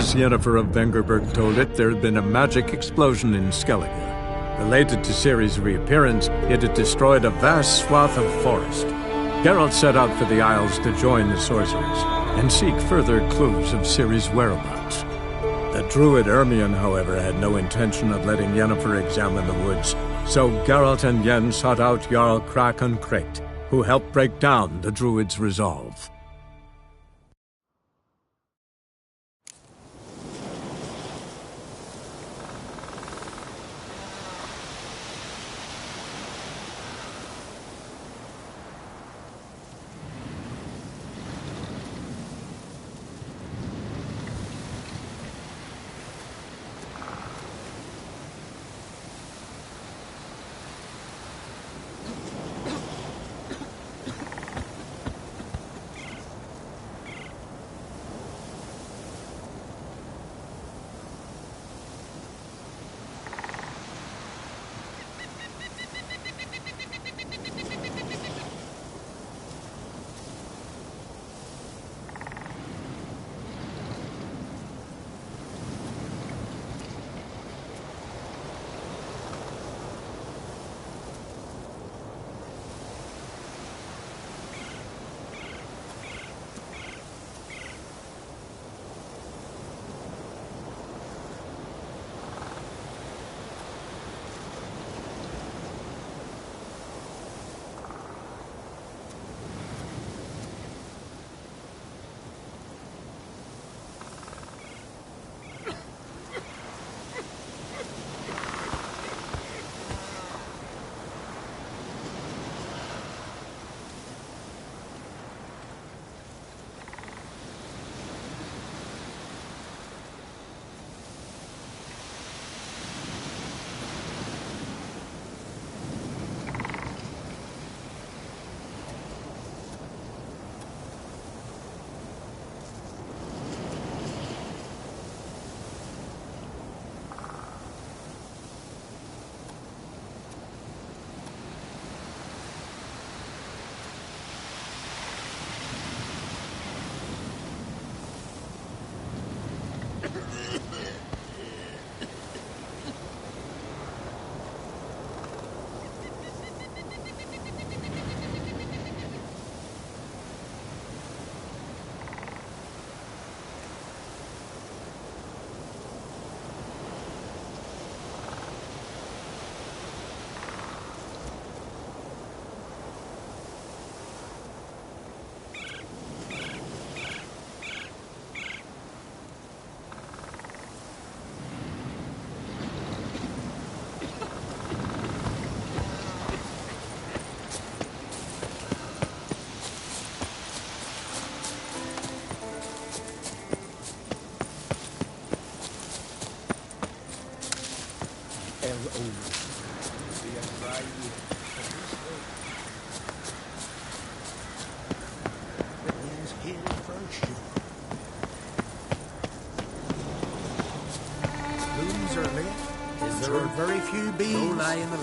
as Yennefer of Vengerberg told it, there had been a magic explosion in Skellige. Related to Ciri's reappearance, it had destroyed a vast swath of forest. Geralt set out for the Isles to join the sorcerers and seek further clues of Ciri's whereabouts. The druid Ermion, however, had no intention of letting Yennefer examine the woods, so Geralt and Yen sought out Jarl Krakon Krekt, who helped break down the druid's resolve.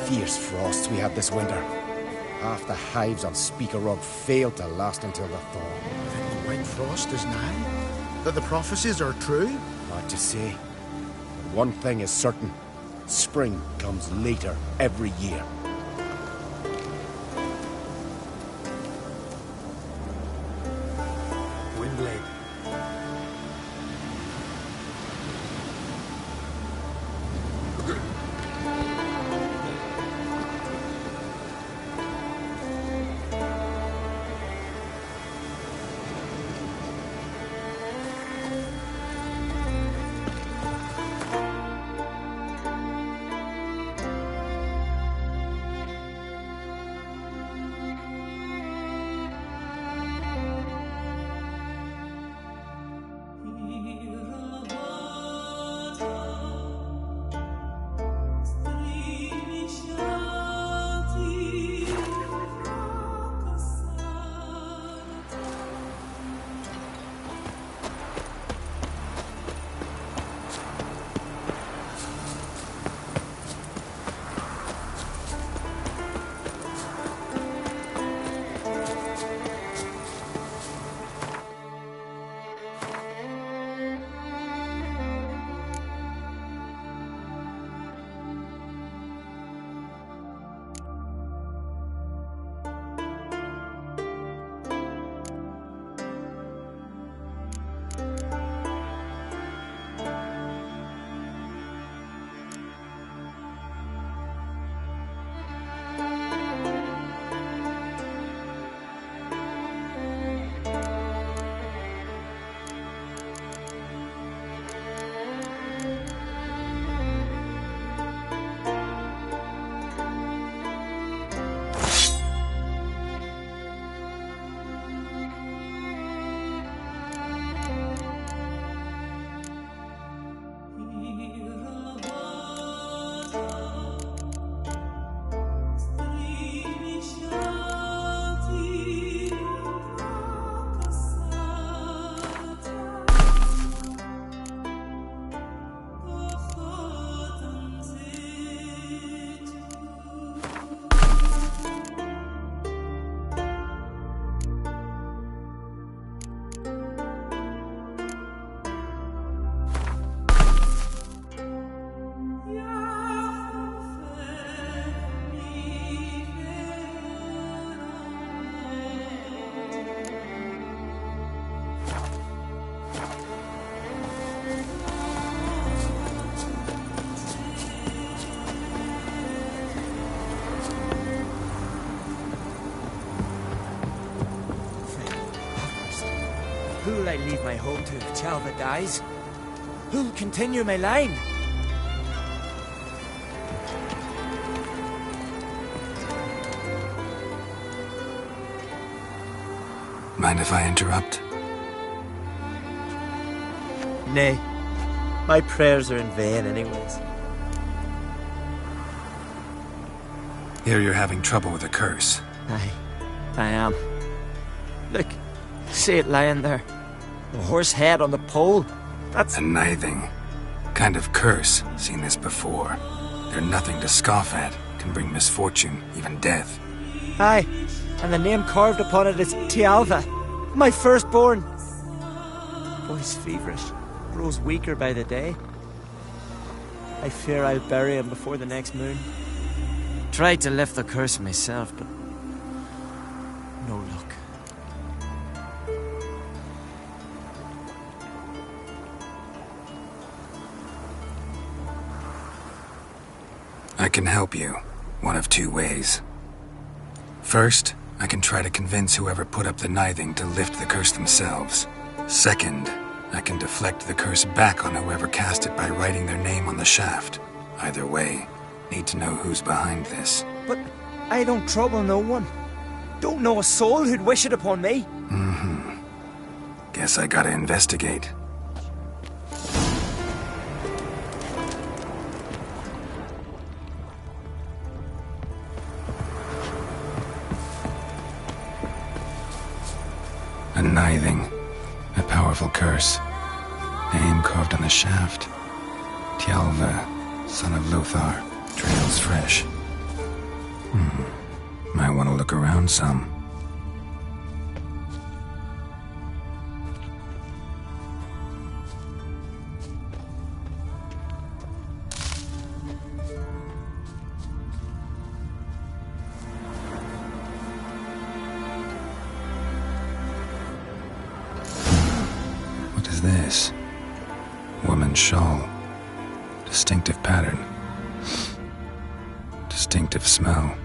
Fierce frosts we had this winter. Half the hives on Speaker Rug failed to last until the thaw. Then the white frost is nigh? That the prophecies are true? Hard to say. But one thing is certain. Spring comes later every year. Windblade. I leave my home to Talva dies? Who'll continue my line? Mind if I interrupt? Nay. My prayers are in vain anyways. Here you're having trouble with a curse. Aye, I am. Look, see it lying there. A horse head on the pole. That's... A nithing. Kind of curse. Seen this before. They're nothing to scoff at. Can bring misfortune, even death. Aye, and the name carved upon it is Tialva, my firstborn. Boy's feverish, grows weaker by the day. I fear I'll bury him before the next moon. Tried to lift the curse myself, but no luck. I can help you. One of two ways. First, I can try to convince whoever put up the nithing to lift the curse themselves. Second, I can deflect the curse back on whoever cast it by writing their name on the shaft. Either way, need to know who's behind this. But I don't trouble no one. Don't know a soul who'd wish it upon me. Guess I gotta investigate. A nithing. A powerful curse. Name carved on the shaft. Tialva, son of Lothar. Trails fresh. Might want to look around some. What is this? Woman's shawl. Distinctive pattern. Distinctive smell.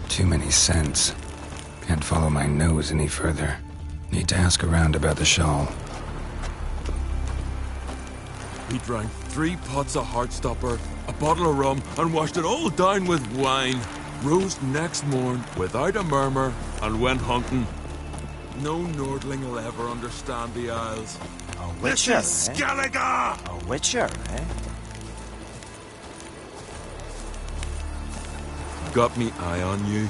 Too many scents. Can't follow my nose any further. Need to ask around about the shawl. He drank 3 pots of Heartstopper, a bottle of rum, and washed it all down with wine. Rose next morn without a murmur and went hunting. No Nordling will ever understand the Isles. A witcher, This is Skellige! A witcher, eh? Got me eye on you.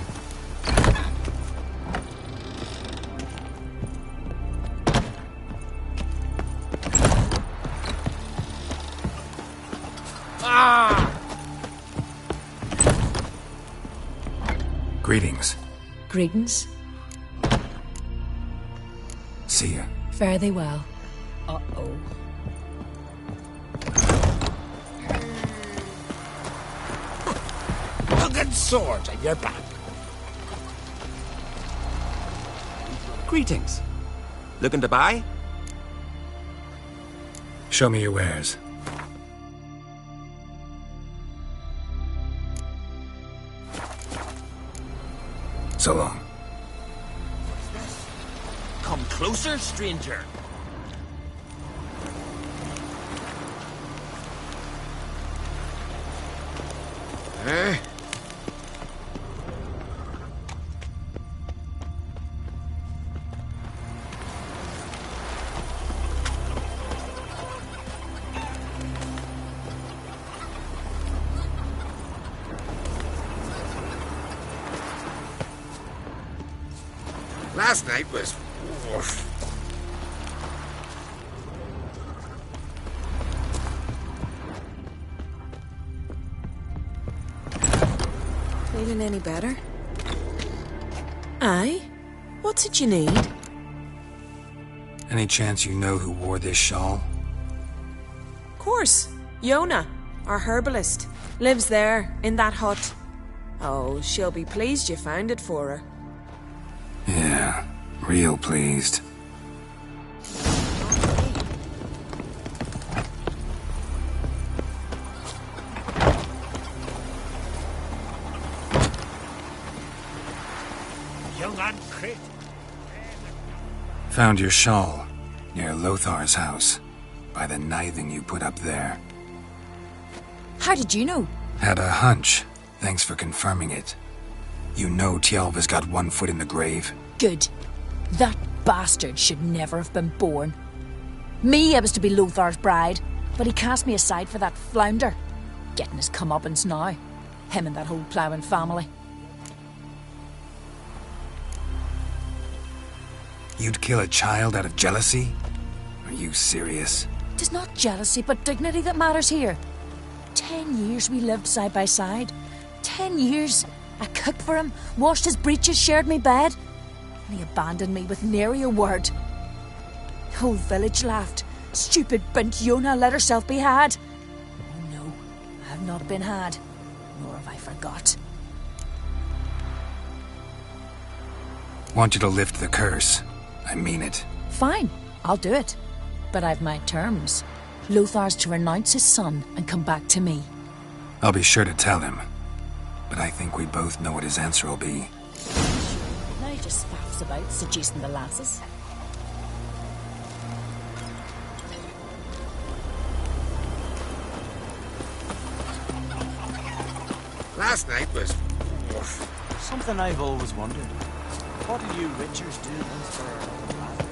Greetings. Greetings. See ya. Fare thee well. Uh-oh. Rugged swords at your back. Greetings. Looking to buy? Show me your wares. So long. Come closer, stranger. Eh? Last night was... oof. Feeling any better? Aye? What's it you need? Any chance you know who wore this shawl? Course. Yona, our herbalist, lives there, in that hut. Oh, she'll be pleased you found it for her. Yeah, real pleased. Young and crit. Found your shawl near Lothar's house, by the knithing you put up there. How did you know? Had a hunch. Thanks for confirming it. You know Tjalva's got one foot in the grave. Good. That bastard should never have been born. Me, I was to be Lothar's bride, but he cast me aside for that flounder. Getting his comeuppance now. Him and that whole ploughing family. You'd kill a child out of jealousy? Are you serious? Tis not jealousy, but dignity that matters here. 10 years we lived side by side. 10 years. I cooked for him, washed his breeches, shared me bed. And he abandoned me with nary a word. The whole village laughed. Stupid bint Yona let herself be had. Oh no, I have not been had, nor have I forgot. Want you to lift the curse. I mean it. Fine, I'll do it. But I've my terms. Lothar's to renounce his son and come back to me. I'll be sure to tell him. But I think we both know what his answer will be. Now he just faffs about, seducing the lasses. Last night was... Something I've always wondered. What do you Richards do once for our own battle?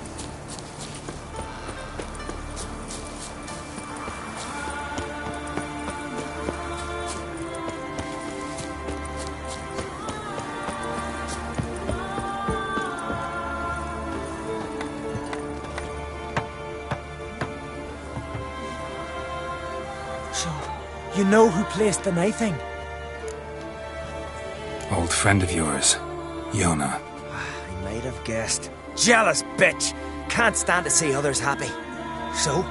So, you know who placed the knifing? Old friend of yours, Yona. I might have guessed. Jealous bitch! Can't stand to see others happy. So,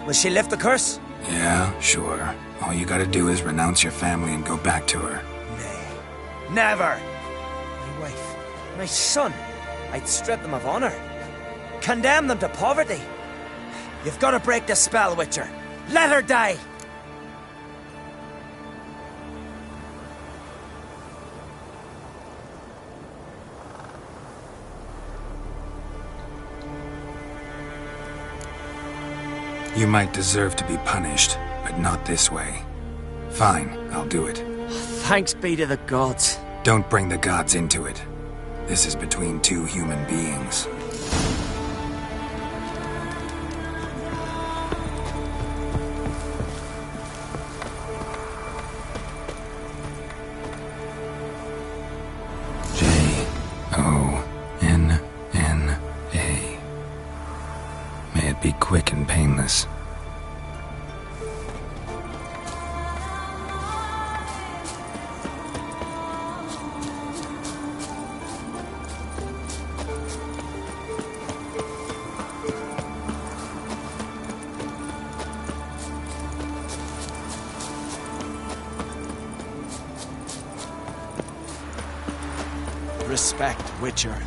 will she lift the curse? Yeah, sure. All you gotta do is renounce your family and go back to her. Nay, never! My wife, my son, I'd strip them of honor. Condemn them to poverty. You've got to break the spell, Witcher. Let her die! You might deserve to be punished, but not this way. Fine, I'll do it. Thanks be to the gods. Don't bring the gods into it. This is between two human beings. Jonna. May it be quick and painless. Respect, Witcher.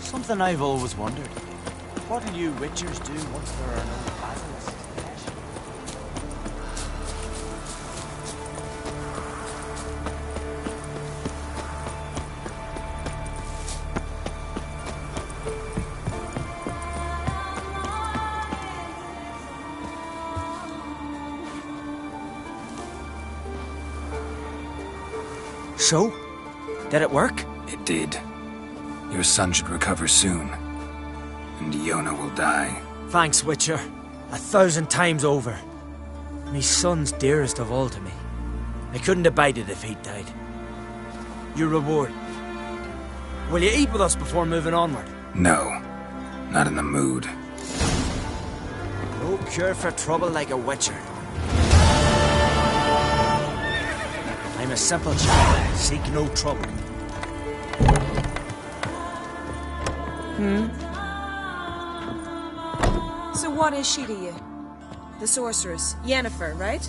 Something I've always wondered. What do you Witchers do once there are no basilisks? So? Did it work? It did. Your son should recover soon. And Yona will die. Thanks, Witcher. 1,000 times over. Me son's dearest of all to me. I couldn't abide it if he'd died. Your reward. Will you eat with us before moving onward? No. Not in the mood. No cure for trouble like a witcher. I'm a simple child. Seek no trouble. So what is she to you? The sorceress, Yennefer, right?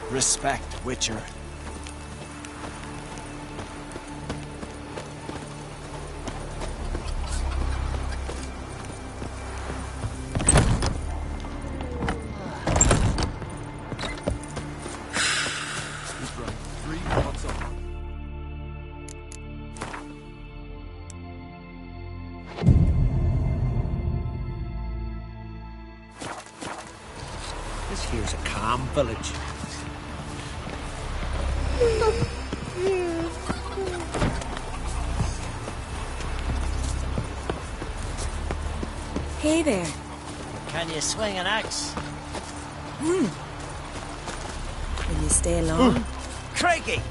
Respect, Witcher. We drank 3 pots of... This here's a calm village. Hey there. Can you swing an axe? Will you stay long? Crikey!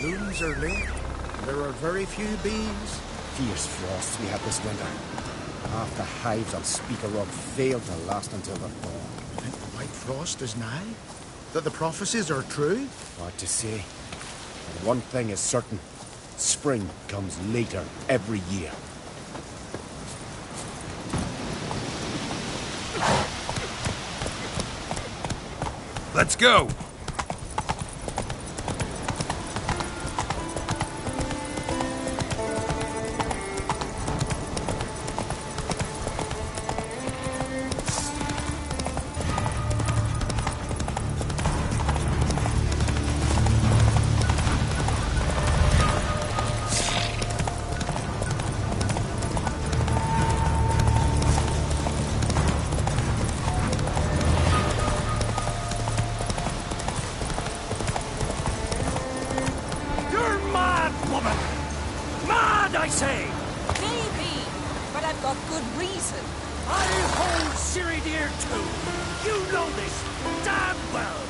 Blooms are late. There are very few bees. Fierce frosts we had this winter. Half the hives on Speaker Rug failed to last until the thaw. I think the white frost is nigh. That the prophecies are true. Hard to say. But one thing is certain. Spring comes later every year. Let's go! I say! Maybe, but I've got good reason. I hold Ciri dear too. You know this damn well.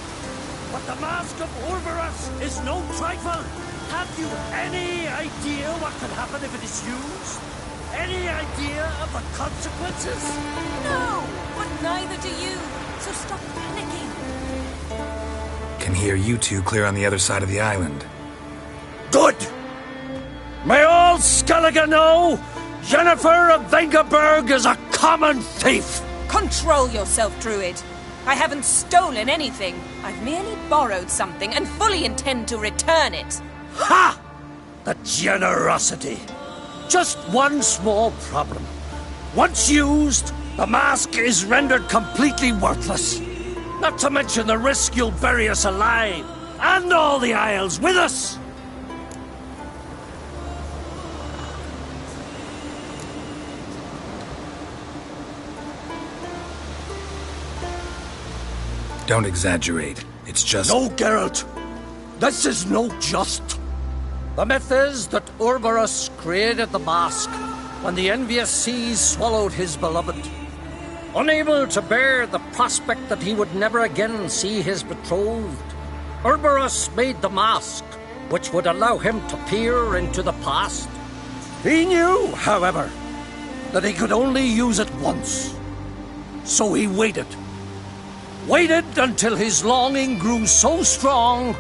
But the Mask of Orberus is no trifle. Have you any idea what could happen if it is used? Any idea of the consequences? No, but neither do you. So stop panicking. Can hear you two clear on the other side of the island. Good! May all Skellige know Yennefer of Vengerberg is a common thief! Control yourself, Druid. I haven't stolen anything. I've merely borrowed something and fully intend to return it. Ha! The generosity. Just one small problem. Once used, the mask is rendered completely worthless. Not to mention the risk you'll bury us alive, and all the Isles with us! Don't exaggerate. It's just... No, Geralt! This is no just. The myth is that Ouroboros created the mask when the envious seas swallowed his beloved. Unable to bear the prospect that he would never again see his betrothed, Ouroboros made the mask, which would allow him to peer into the past. He knew, however, that he could only use it once. So he waited. Waited until his longing grew so strong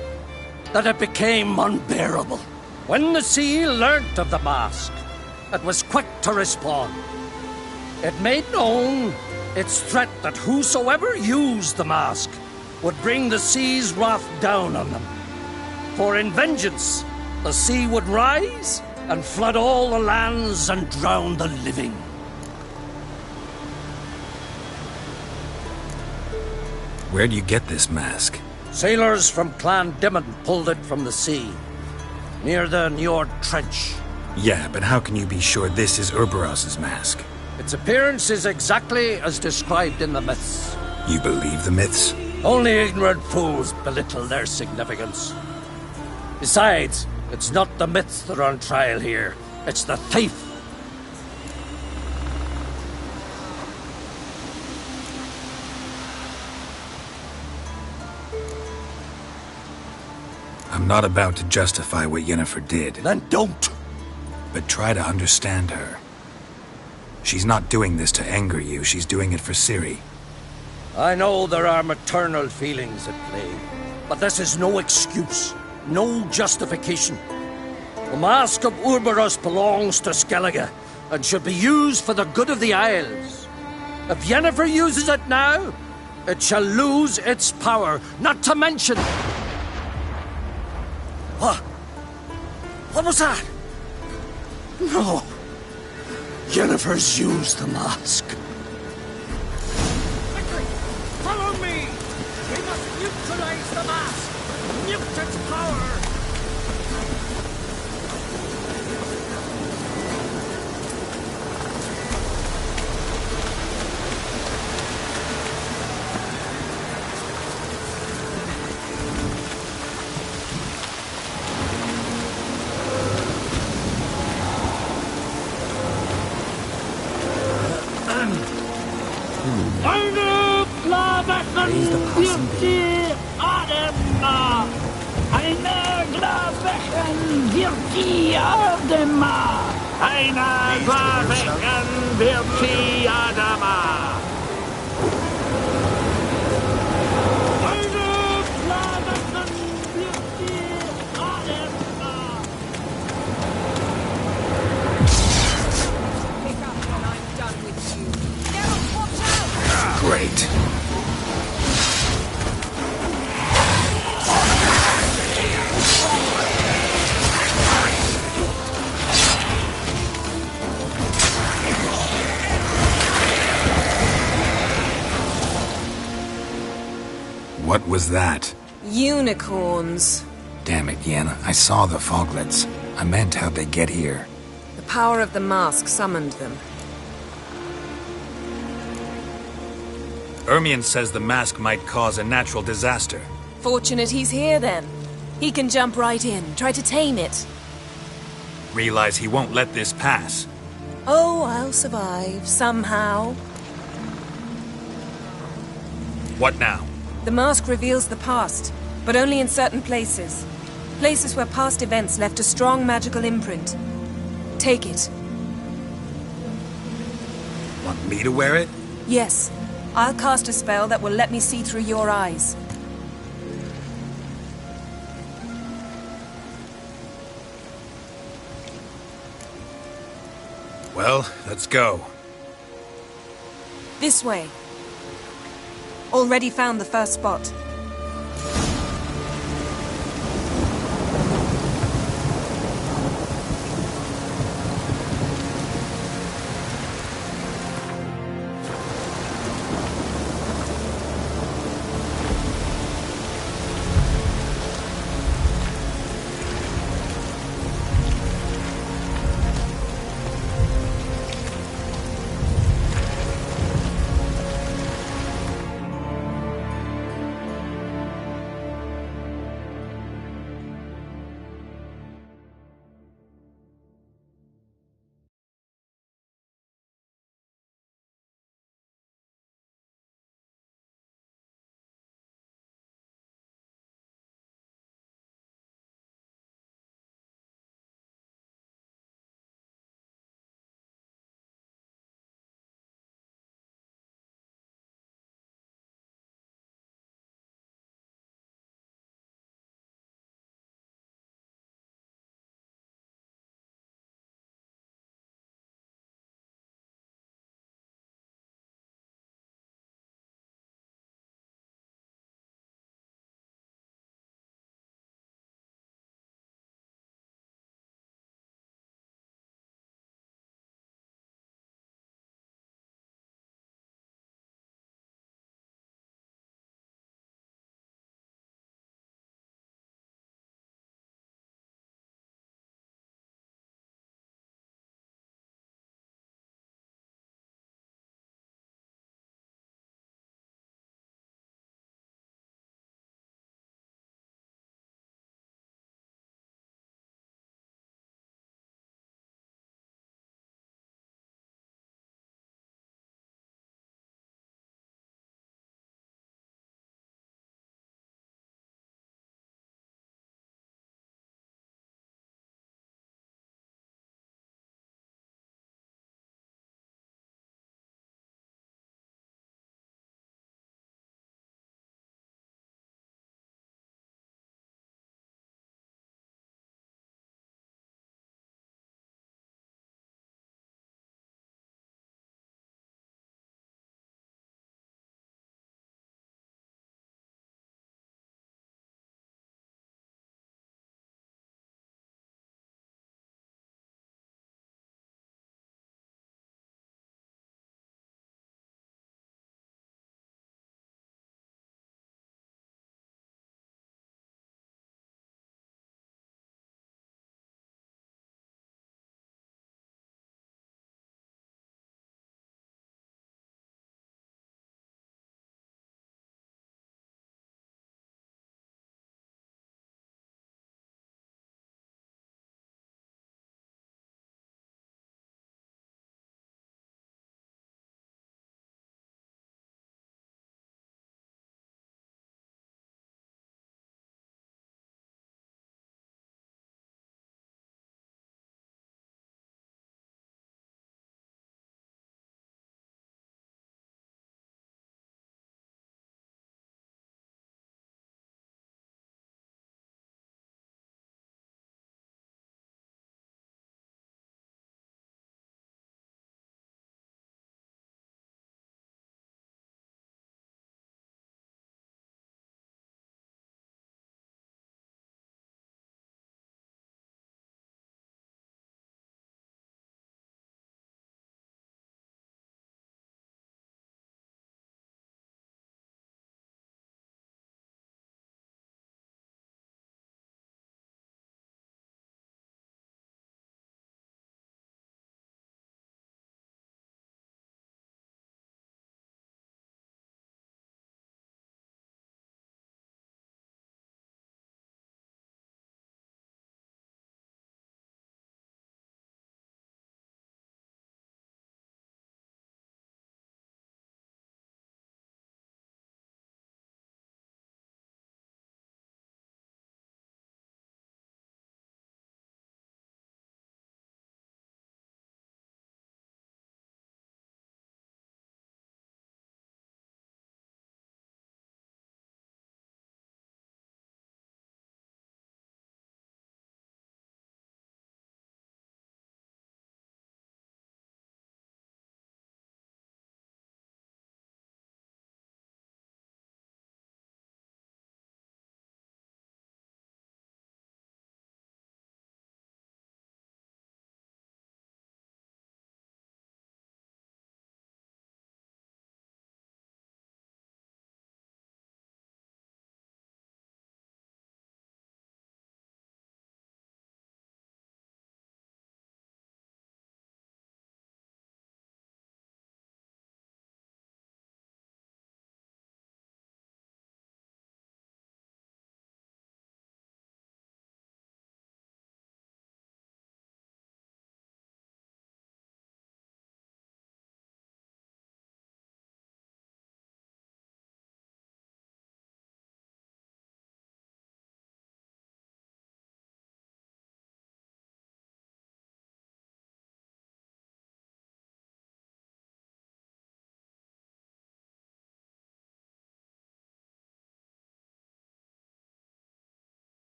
that it became unbearable. When the sea learnt of the mask, it was quick to respond. It made known its threat that whosoever used the mask would bring the sea's wrath down on them. For in vengeance, the sea would rise and flood all the lands and drown the living. Where'd you get this mask? Sailors from Clan Dimon pulled it from the sea, near the Njord Trench. Yeah, but how can you be sure this is Ouroboros' mask? Its appearance is exactly as described in the myths. You believe the myths? Only ignorant fools belittle their significance. Besides, it's not the myths that are on trial here. It's the thief. I'm not about to justify what Yennefer did. Then don't! But try to understand her. She's not doing this to anger you, she's doing it for Ciri. I know there are maternal feelings at play, but this is no excuse, no justification. The Mask of Ouroboros belongs to Skellige, and should be used for the good of the Isles. If Yennefer uses it now, it shall lose its power, not to mention... What? What was that? No. Yennefer's used the mask. Quickly! Follow me! We must neutralize the mask! Nuke its power! Great. What was that? Unicorns. Damn it, Yenna. I saw the foglets. I meant how'd they get here. The power of the mask summoned them. Ermion says the mask might cause a natural disaster. Fortunate he's here, then. He can jump right in, try to tame it. Realize he won't let this pass. Oh, I'll survive, somehow. What now? The mask reveals the past, but only in certain places. Places where past events left a strong magical imprint. Take it. Want me to wear it? Yes. I'll cast a spell that will let me see through your eyes. Well, let's go. This way. Already found the first spot.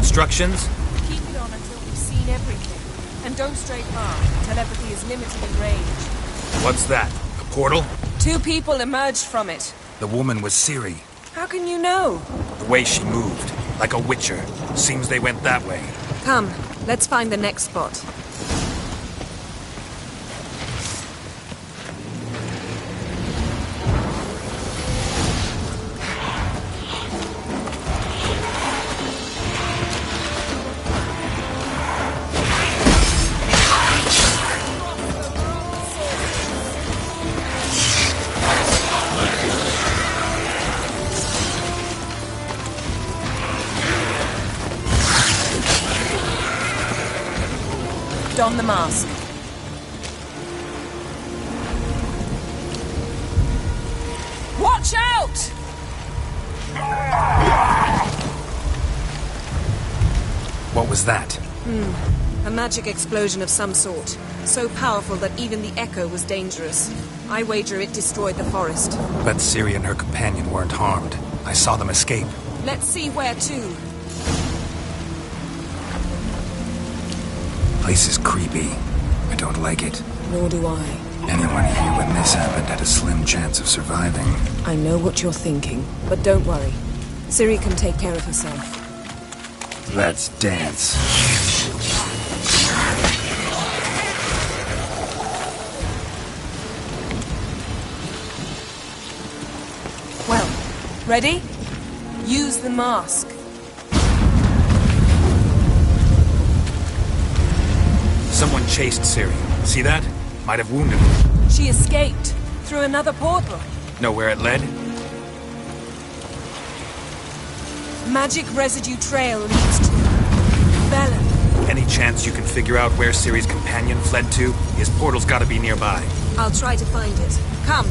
instructions? Keep it on until we've seen everything. And don't stray far, telepathy is limited in range. What's that? A portal? 2 people emerged from it. The woman was Ciri. How can you know? The way she moved, like a witcher. Seems they went that way. Come, let's find the next spot. Don the mask. Watch out! What was that? A magic explosion of some sort. So powerful that even the echo was dangerous. I wager it destroyed the forest. But Ciri and her companion weren't harmed. I saw them escape. Let's see where to. Place is creepy. I don't like it. Nor do I. Anyone here when this happened had a slim chance of surviving. I know what you're thinking, but don't worry. Ciri can take care of herself. Let's dance. Well, ready? Use the mask. Someone chased Ciri. See that? Might have wounded her. She escaped through another portal. Know where it led? Magic residue trail leads to Velen. Any chance you can figure out where Ciri's companion fled to? His portal's gotta be nearby. I'll try to find it. Come.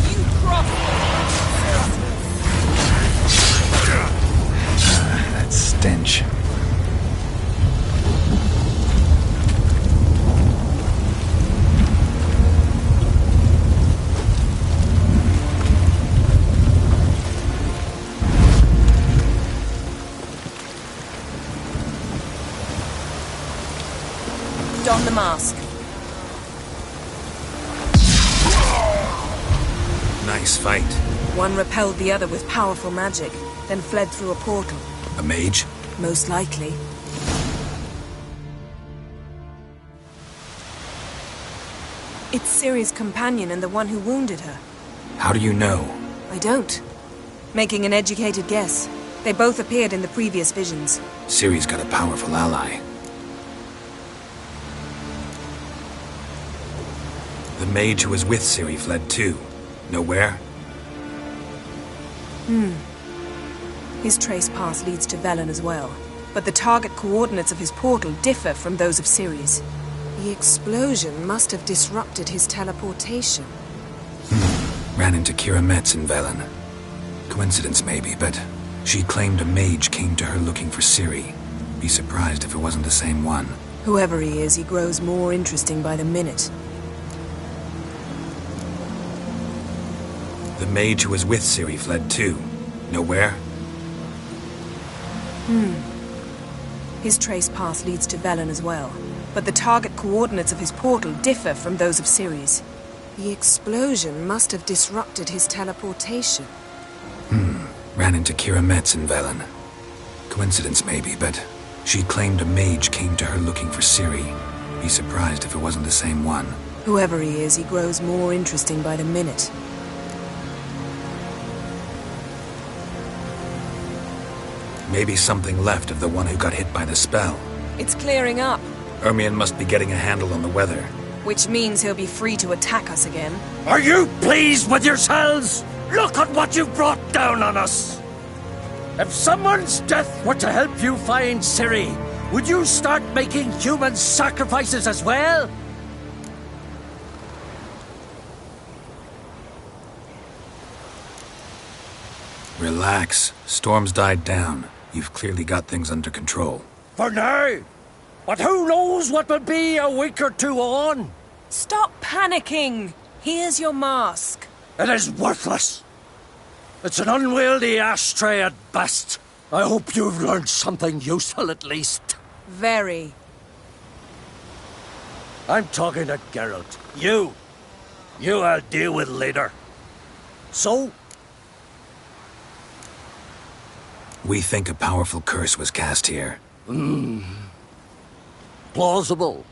You That stench. Don the mask. Nice fight. One repelled the other with powerful magic, then fled through a portal. A mage? Most likely. It's Ciri's companion and the one who wounded her. How do you know? I don't. Making an educated guess. They both appeared in the previous visions. Ciri's got a powerful ally. The mage who was with Ciri fled too. Know where? His trace path leads to Velen as well. But the target coordinates of his portal differ from those of Ciri's. The explosion must have disrupted his teleportation. Ran into Kira Metz in Velen. Coincidence maybe, but she claimed a mage came to her looking for Ciri. Be surprised if it wasn't the same one. Whoever he is, he grows more interesting by the minute. The mage who was with Ciri fled too. Know where? His trace path leads to Velen as well. But the target coordinates of his portal differ from those of Ciri's. The explosion must have disrupted his teleportation. Ran into Kira Metz in Velen. Coincidence maybe, but she claimed a mage came to her looking for Ciri. Be surprised if it wasn't the same one. Whoever he is, he grows more interesting by the minute. Maybe something left of the one who got hit by the spell. It's clearing up, Ermion must be getting a handle on the weather. which means he'll be free to attack us again. Are you pleased with yourselves? Look at what you've brought down on us! If someone's death were to help you find Ciri, would you start making human sacrifices as well? Relax. Storm's died down. You've clearly got things under control. For now. But who knows what will be a week or two on? Stop panicking! Here's your mask. It is worthless. It's an unwieldy ashtray at best. I hope you've learned something useful at least. Very. I'm talking to Geralt. You I'll deal with later. So? We think a powerful curse was cast here. Plausible.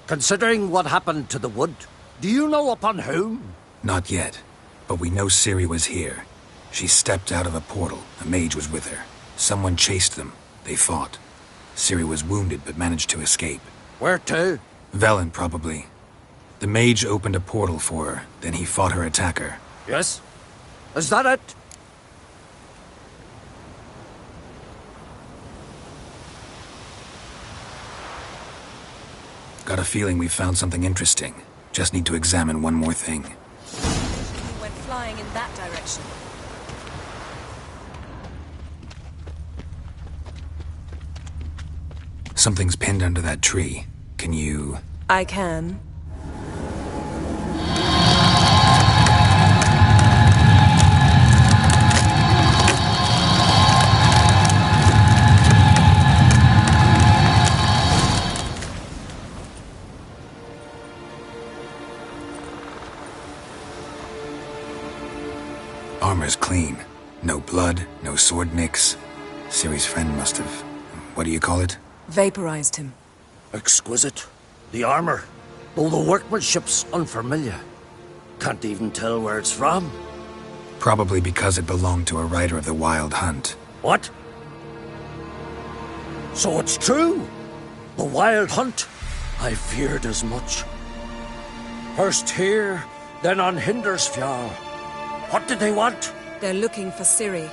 Considering what happened to the wood, do you know upon whom? Not yet, but we know Ciri was here. She stepped out of a portal. A mage was with her. Someone chased them. They fought. Ciri was wounded but managed to escape. Where to? Velen, probably. The mage opened a portal for her, then he fought her attacker. Yes? Is that it? Got a feeling we found something interesting. Just need to examine one more thing. He went flying in that direction. Something's pinned under that tree. Can you... I can. Armor's clean. No blood, no sword nicks. Ciri's friend must have... What do you call it? Vaporized him. Exquisite. The armor, though the workmanship's unfamiliar. Can't even tell where it's from. Probably because it belonged to a rider of the Wild Hunt. What? So it's true? The Wild Hunt? I feared as much. First here, then on Hindersfjall. What did they want? They're looking for Ciri.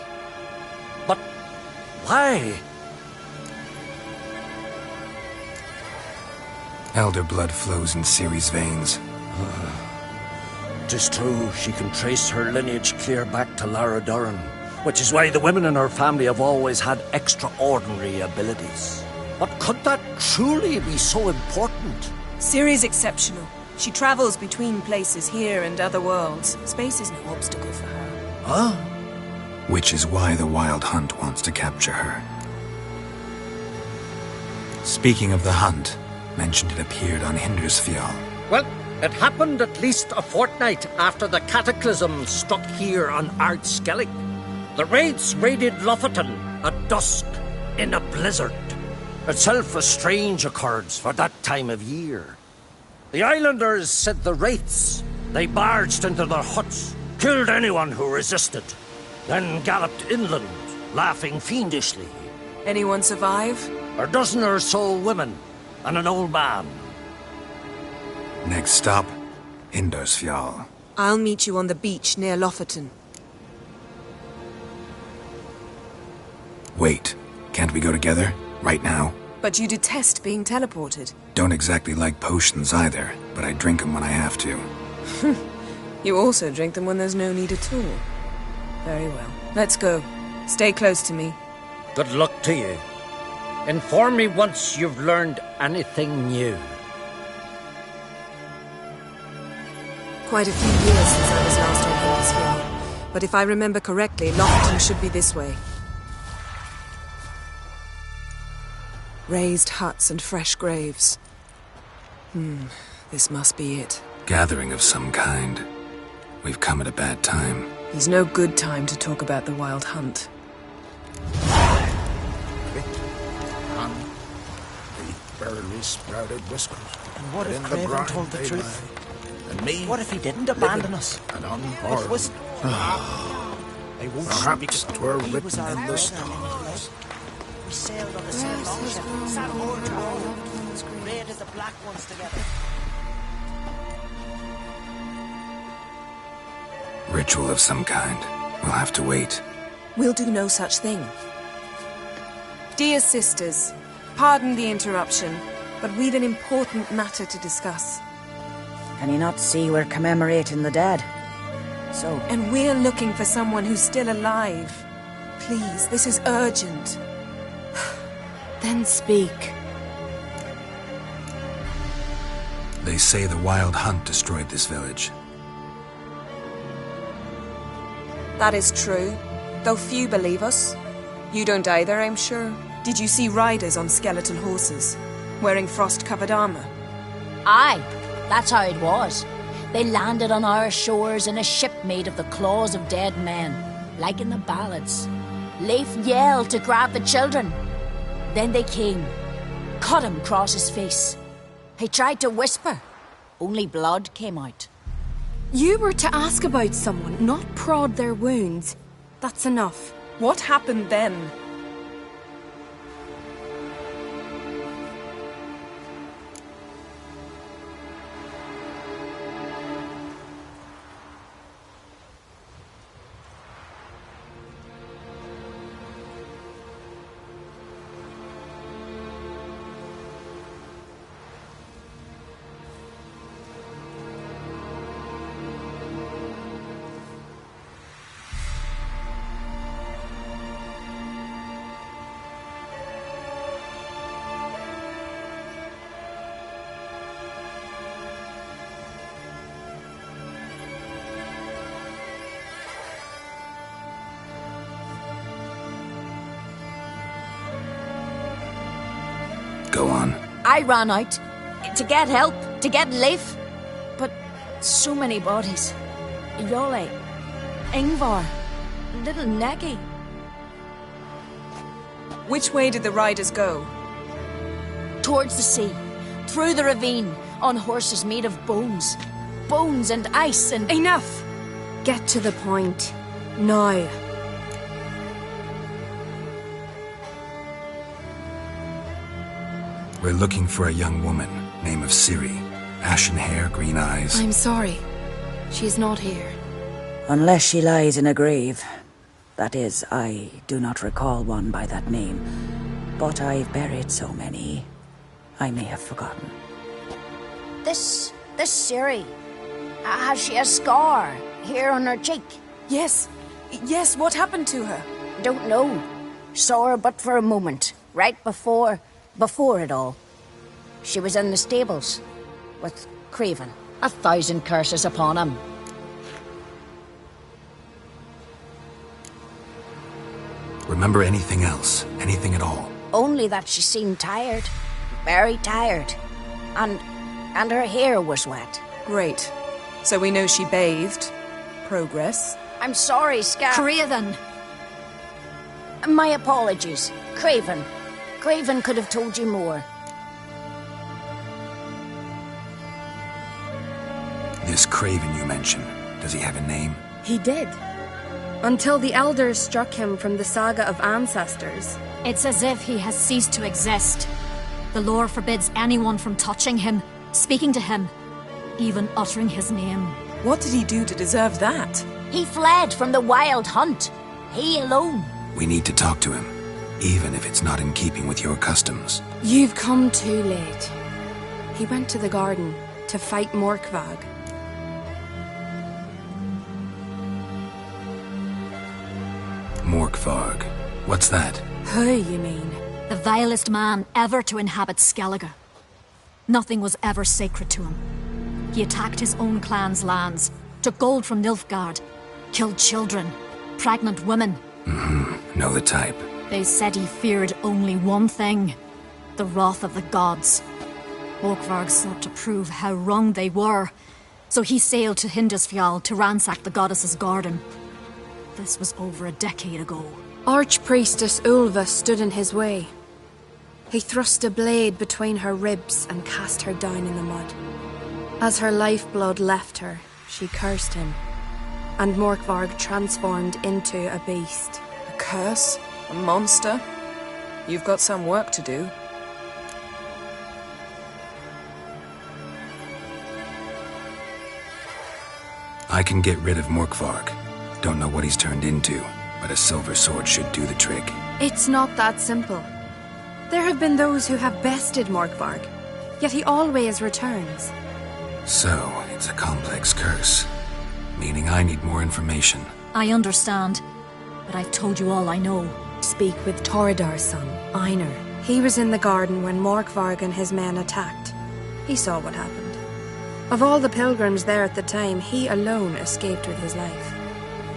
But why? Elder blood flows in Ciri's veins. 'Tis true, she can trace her lineage clear back to Lara Duran, which is why the women in her family have always had extraordinary abilities. But could that truly be so important? Ciri's exceptional. She travels between places here and other worlds. Space is no obstacle for her. Huh? Which is why the Wild Hunt wants to capture her. Speaking of the hunt, mentioned it appeared on Hindersfjall. Well, it happened at least a fortnight after the cataclysm struck here on Ardskellig. The raids raided Lofoten at dusk in a blizzard. Itself a strange occurrence for that time of year. The islanders said the wraiths. They barged into their huts, killed anyone who resisted, then galloped inland, laughing fiendishly. Anyone survive? A dozen or so women, and an old man. Next stop, Hindersfjall. I'll meet you on the beach near Lofoten. Wait, can't we go together? Right now? But you detest being teleported. Don't exactly like potions either, but I drink them when I have to. You also drink them when there's no need at all. Very well. Let's go. Stay close to me. Good luck to you. Inform me once you've learned anything new. Quite a few years since I was last on Hindersfjall. But if I remember correctly, Lofoten should be this way. Raised huts and fresh graves. This must be it. Gathering of some kind. We've come at a bad time. There's no good time to talk about the Wild Hunt. On the barely sprouted whiskers. And what if in the Craven brine told the they truth? lie. And me, What if he didn't abandon us? and It unharmed. was... They won't Perhaps 'twere he was written our in the brother. stars. We sailed on the same longship, sat oar to oar, raided the Black Ones together. Ritual of some kind. We'll have to wait. We'll do no such thing. Dear sisters, pardon the interruption, but we've an important matter to discuss. Can you not see we're commemorating the dead? So, And we're looking for someone who's still alive. Please, this is urgent. then speak. They say the Wild Hunt destroyed this village. That is true, though few believe us. You don't either, I'm sure. Did you see riders on skeletal horses, wearing frost-covered armor? Aye, that's how it was. They landed on our shores in a ship made of the claws of dead men, like in the ballads. Leif yelled to grab the children. Then they came, cut him across his face. He tried to whisper, only blood came out. You were to ask about someone, not prod their wounds. That's enough. What happened then? Go on. I ran out to get help, to get Leif. But so many bodies. Yole, Ingvar, little Neggy. Which way did the riders go? Towards the sea, through the ravine, on horses made of bones. Bones and ice and... Enough! Get to the point. Now. We're looking for a young woman, name of Ciri. Ashen hair, green eyes. I'm sorry. She's not here. Unless she lies in a grave. That is, I do not recall one by that name. But I've buried so many, I may have forgotten. This Ciri, has she a scar here on her cheek? Yes, what happened to her? Don't know. Saw her but for a moment, right before it all. She was in the stables with Craven. 1,000 curses upon him. Remember anything else? Anything at all? Only that she seemed tired. Very tired. And her hair was wet. Great. So we know she bathed. Progress. I'm sorry, Scar. Craven! My apologies. Craven. Craven could have told you more. This Craven you mentioned, does he have a name? He did. Until the elders struck him from the saga of ancestors. It's as if he has ceased to exist. The lore forbids anyone from touching him, speaking to him, even uttering his name. What did he do to deserve that? He fled from the wild hunt. He alone. We need to talk to him, even if it's not in keeping with your customs. You've come too late. He went to the garden to fight Morkvag. Morkvarg. What's that? Who, you mean? The vilest man ever to inhabit Skellige. Nothing was ever sacred to him. He attacked his own clan's lands, took gold from Nilfgaard, killed children, pregnant women. Know the type. They said he feared only one thing, the wrath of the gods. Morkvarg sought to prove how wrong they were, so he sailed to Hindisfjall to ransack the goddess's garden. This was over a decade ago. Archpriestess Ulva stood in his way. He thrust a blade between her ribs and cast her down in the mud. As her lifeblood left her, she cursed him, and Morkvarg transformed into a beast. A curse? A monster? You've got some work to do. I can get rid of Morkvarg. Don't know what he's turned into, but a silver sword should do the trick. It's not that simple. There have been those who have bested Morkvarg, yet he always returns. So, it's a complex curse, meaning I need more information. I understand, but I've told you all I know. Speak with Tordar's son, Einar. He was in the garden when Morkvarg and his men attacked. He saw what happened. Of all the pilgrims there at the time, he alone escaped with his life.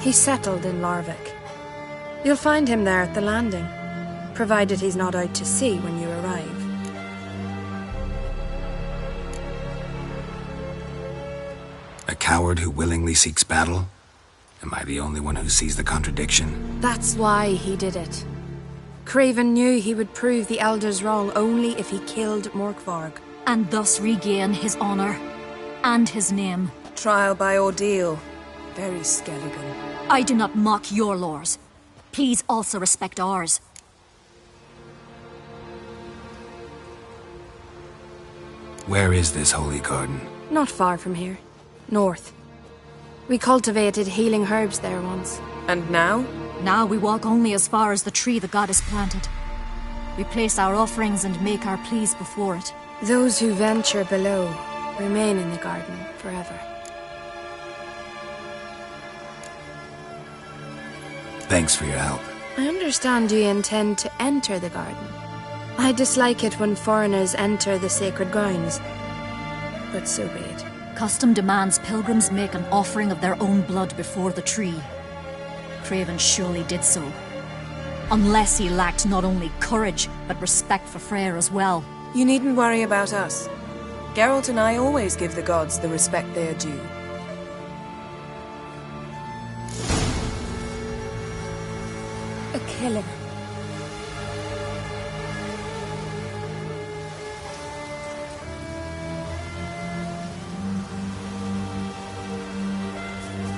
He's settled in Larvik. You'll find him there at the landing, provided he's not out to sea when you arrive. A coward who willingly seeks battle? Am I the only one who sees the contradiction? That's why he did it. Craven knew he would prove the Elders wrong only if he killed Morkvarg. And thus regain his honor and his name. Trial by ordeal. Very Skelligan. I do not mock your laws. Please also respect ours. Where is this holy garden? Not far from here. North. We cultivated healing herbs there once. And now? Now we walk only as far as the tree the goddess planted. We place our offerings and make our pleas before it. Those who venture below remain in the garden forever. Thanks for your help. I understand you intend to enter the garden. I dislike it when foreigners enter the sacred grounds. But so be it. Custom demands pilgrims make an offering of their own blood before the tree. Craven surely did so. Unless he lacked not only courage, but respect for Freyr as well. You needn't worry about us. Geralt and I always give the gods the respect they are due. A killer.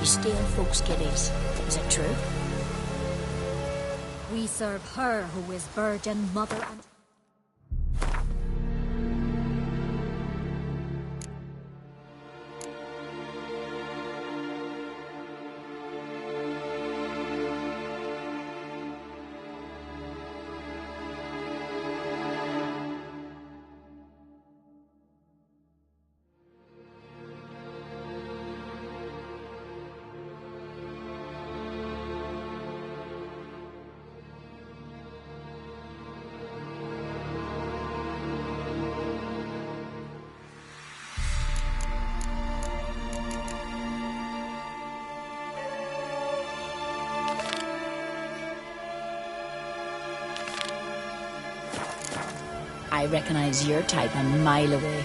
You steal folks' kiddies. Is it true? We serve her who is virgin, mother, and... I recognize your type a mile away.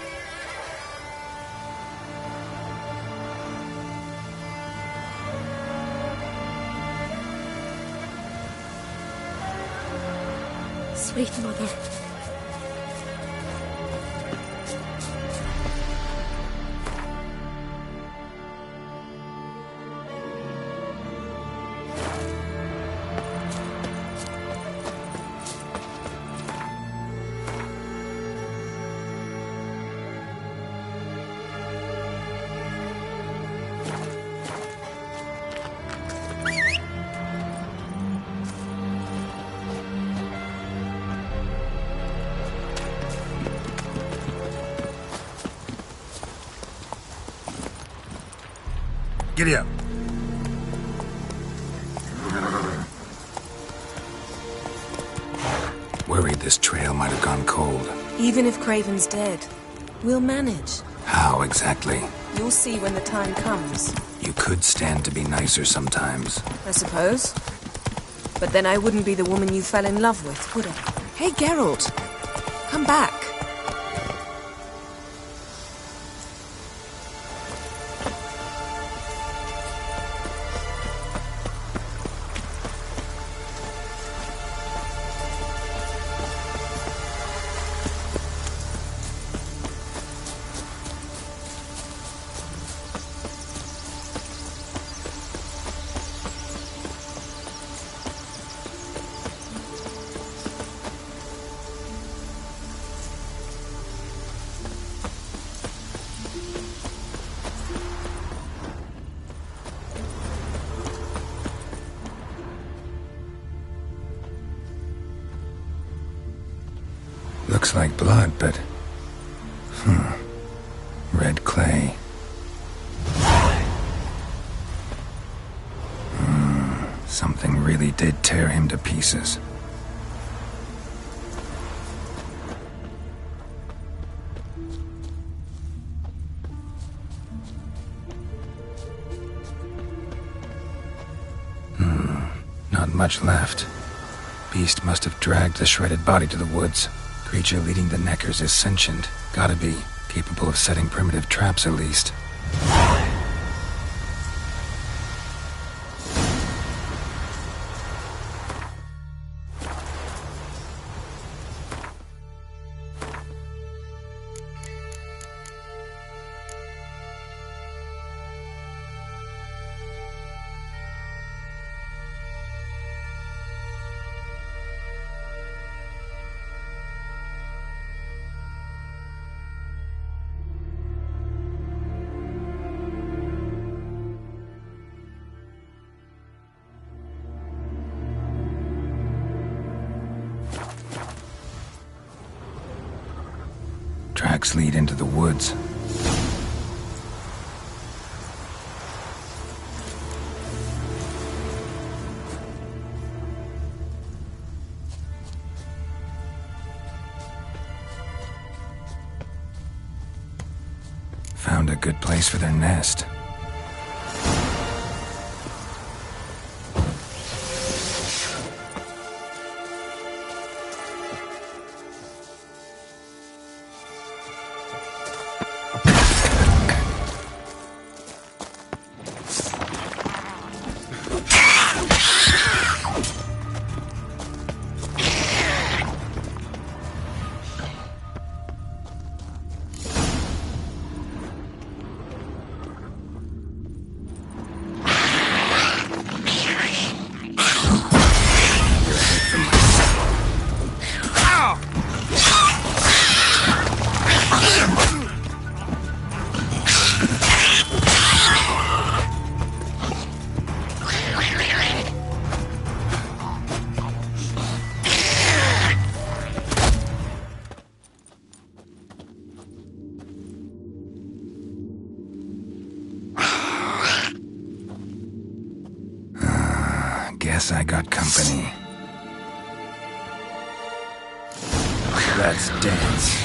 Sweet mother. Giddy up. Worried this trail might have gone cold. Even if Craven's dead, we'll manage. How exactly? You'll see when the time comes. You could stand to be nicer sometimes. I suppose. But then I wouldn't be the woman you fell in love with, would I? Hey, Geralt. Come back. Looks like blood, but... Red clay. Something really did tear him to pieces. not much left. Beast must have dragged the shredded body to the woods. Creature leading the Neckers is sentient. Gotta be. Capable of setting primitive traps at least. Tracks lead into the woods. Found a good place for their nest. Guess I got company. Let's dance.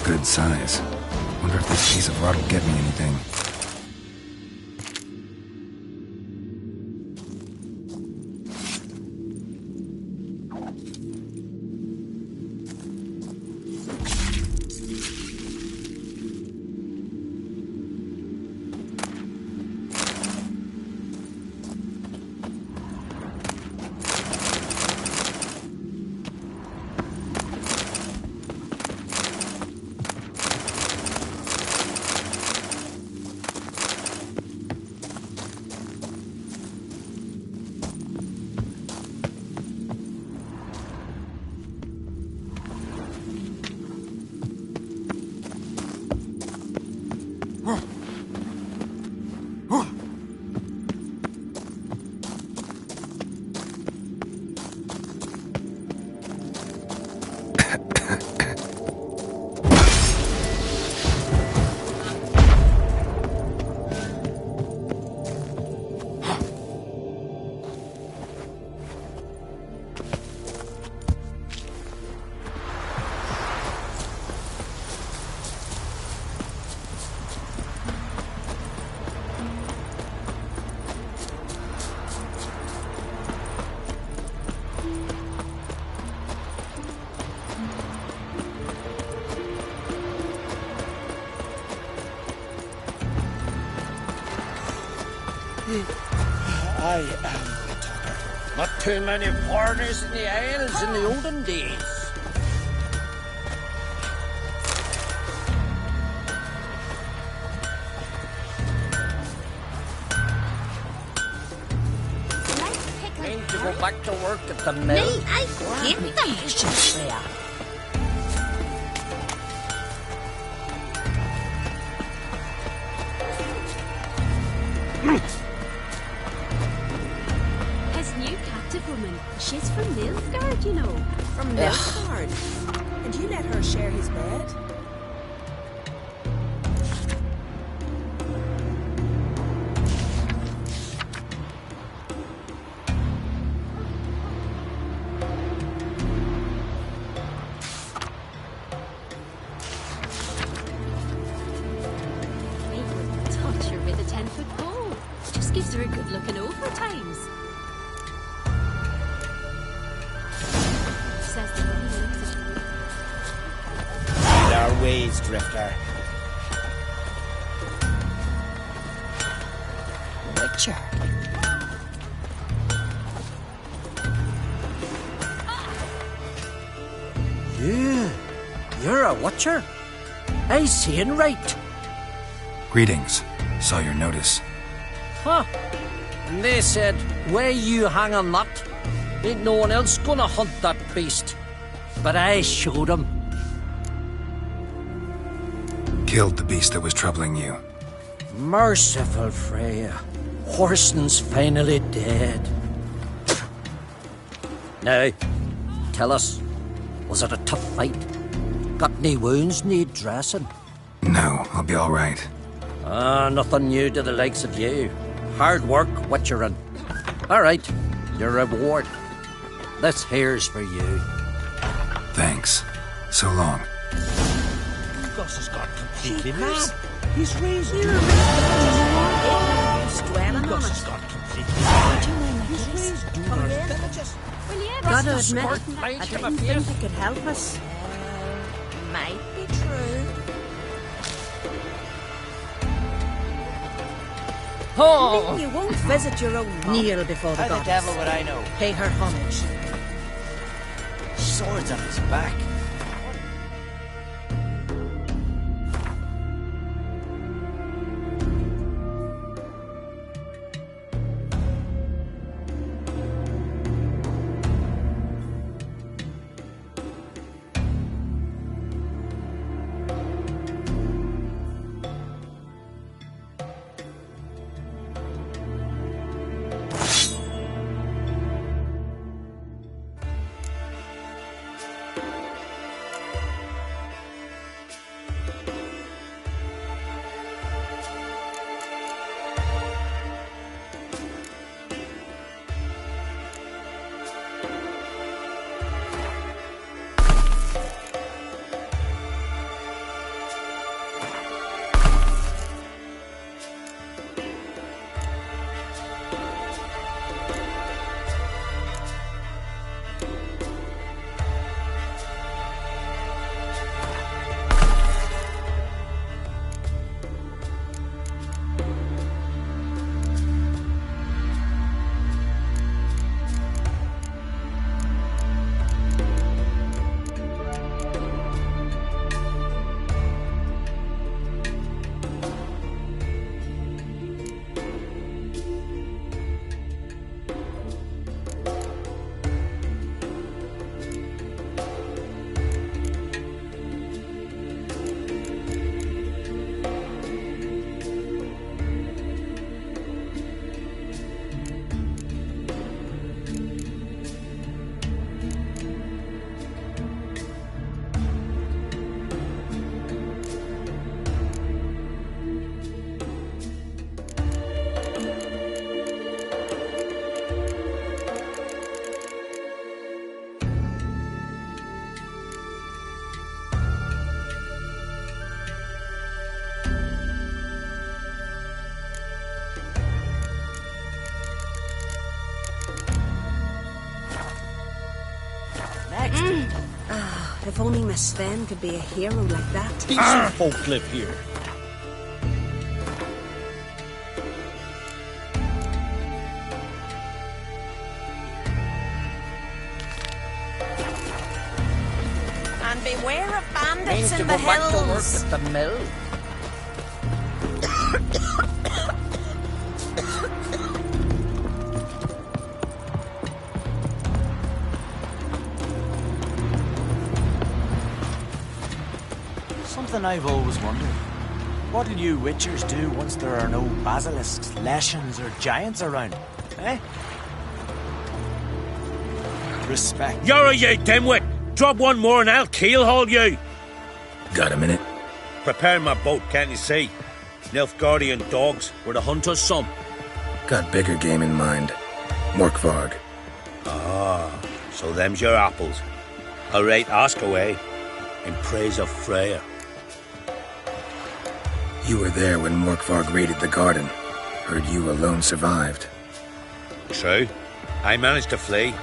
Good size. Wonder if this piece of rod will get me anything. I am the talker. Not too many foreigners in the Isles in the olden days. Time to go back to work at the mill. Nee, I hate the patience there. His new captive woman, she's from Nilfgaard, you know. From Nilfgaard? And you let her share his bed? He wouldn't touch her with a 10-foot pole. Just gives her a good looking over times. Says the one who looks at her. Mind our ways, Drifter. Witcher. You're a watcher? I seeing right. Greetings. Saw your notice. Huh. And they said, where you hang on that? Ain't no one else gonna hunt that beast. But I showed him. Killed the beast that was troubling you. Merciful Freya. Horston's finally dead. Now, tell us, was it a tough fight? Got any wounds need dressing? No, I'll be all right. Nothing new to the likes of you. Hard work, witcherin'. All right, your reward. This here's for you. Thanks. So long. Gus has got completely mad. He's raised. He's dwelling on Gus it. has got completely mad. He's raised Dumar's villages. Gotta That's the admit, squirt I light in my didn't think face. it could help us. Might be true. Oh! You won't visit your own kneel before the How the goddess. devil would I know? Pay her homage. Swords on his back. If only Miss Sven could be a hero like that. Decent folk live here. and beware of bandits Means to in go the back to work hills. at the mill. Something I've always wondered. What'll you witchers do once there are no basilisks, leshens, or giants around? Eh? Respect. You're you dimwit! Drop one more and I'll keelhaul you! Got a minute? Prepare my boat, can't you see? Nilfgaardian dogs were the hunter's son. Got bigger game in mind. Morkvarg. Ah, so them's your apples. All right, ask away. In praise of Freya. You were there when Morkvarg raided the garden. Heard you alone survived. True. I managed to flee.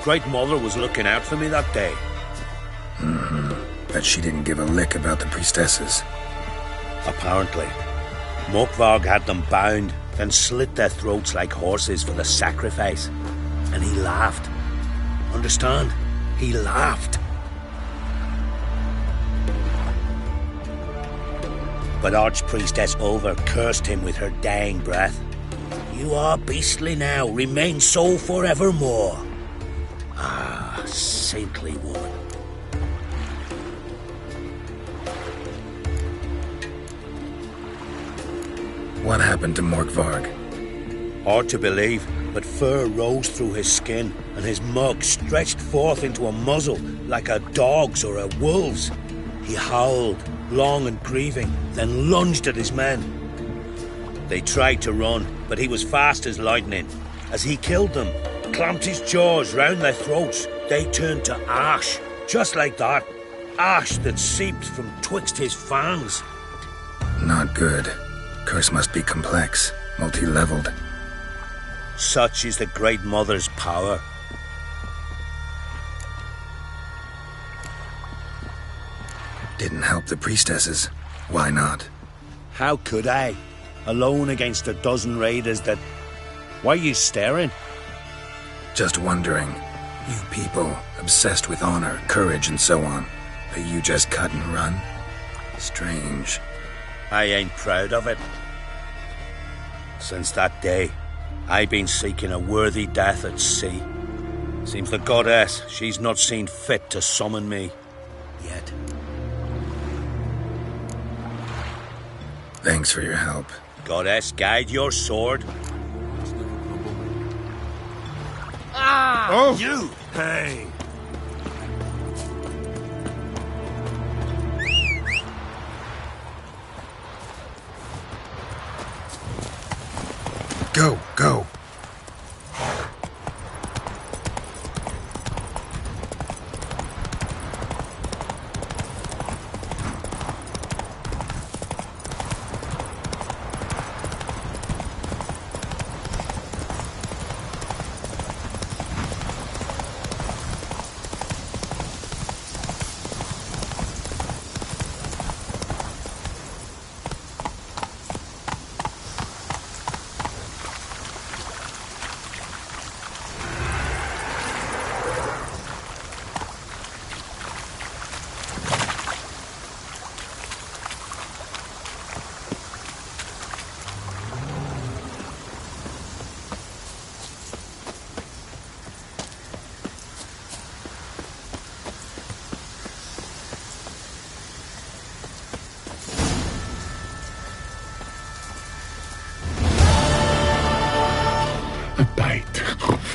Great Mother was looking out for me that day. Bet she didn't give a lick about the priestesses. Apparently. Morkvarg had them bound, then slit their throats like horses for the sacrifice. And he laughed. Understand? He laughed. But Archpriestess Ulver cursed him with her dying breath. You are beastly now, remain so forevermore. Ah, saintly woman. What happened to Morkvarg? Hard to believe, but fur rose through his skin, and his mug stretched forth into a muzzle like a dog's or a wolf's. He howled, long and grieving, then lunged at his men. They tried to run, but he was fast as lightning. As he killed them, clamped his jaws round their throats, they turned to ash, just like that. Ash that seeped from twixt his fangs. Not good. Curse must be complex, multi-leveled. Such is the Great Mother's power. Didn't help the priestesses. Why not? How could I? Alone against a dozen raiders that... Why are you staring? Just wondering. You people, obsessed with honor, courage, and so on. But you just cut and run? Strange. I ain't proud of it. Since that day, I've been seeking a worthy death at sea. Seems the goddess, she's not seen fit to summon me. Yet. Thanks for your help. Goddess, guide your sword. Ah! Oh! You! Hey! Go, go.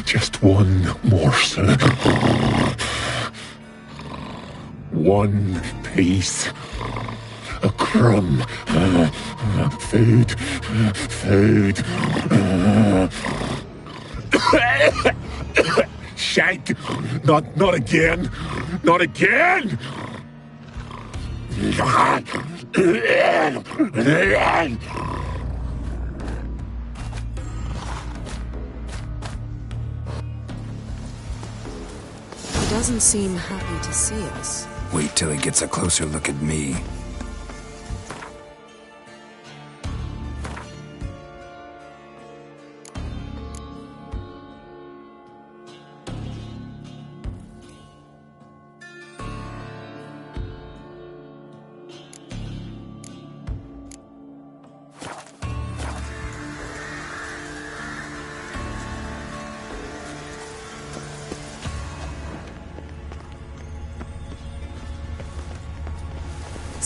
Just one morsel. One piece. A crumb. Food. Food. Shank! Not again! Not again! He doesn't seem happy to see us. Wait till he gets a closer look at me.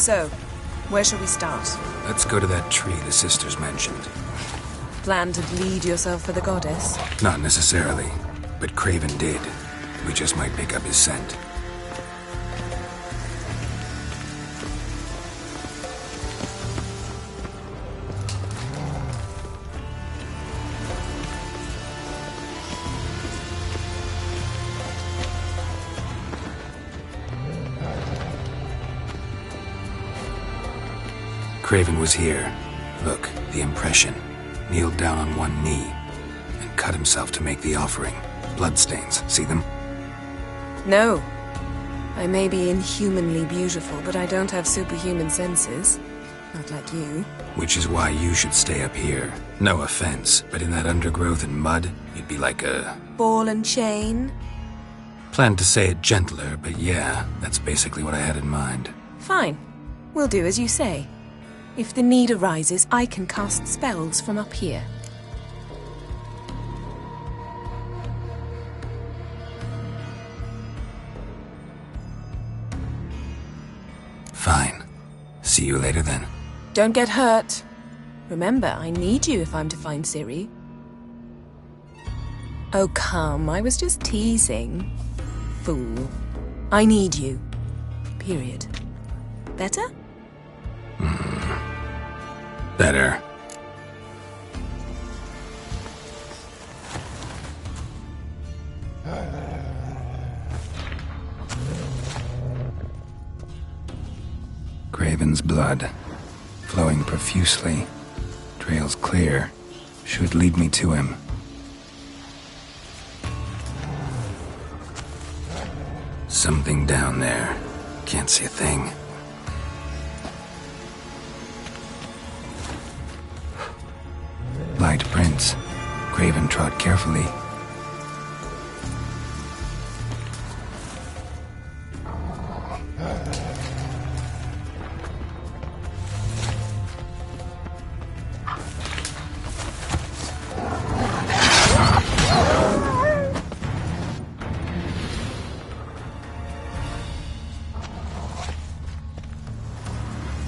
So, where shall we start? Let's go to that tree the sisters mentioned. Plan to lead yourself for the goddess? Not necessarily, but Craven did. We just might pick up his scent. Craven was here. Look, the impression. Kneeled down on one knee and cut himself to make the offering. Bloodstains, see them? No. I may be inhumanly beautiful, but I don't have superhuman senses. Not like you. Which is why you should stay up here. No offense, but in that undergrowth and mud, you'd be like a... Ball and chain? Planned to say it gentler, but yeah, that's basically what I had in mind. Fine. We'll do as you say. If the need arises, I can cast spells from up here. Fine. See you later then. Don't get hurt. Remember, I need you if I'm to find Ciri. Oh, come, I was just teasing. Fool. I need you. Period. Better? Better. Craven's blood, flowing profusely, trails clear, should lead me to him. Something down there. Can't see a thing. Light prints. Craven trod carefully.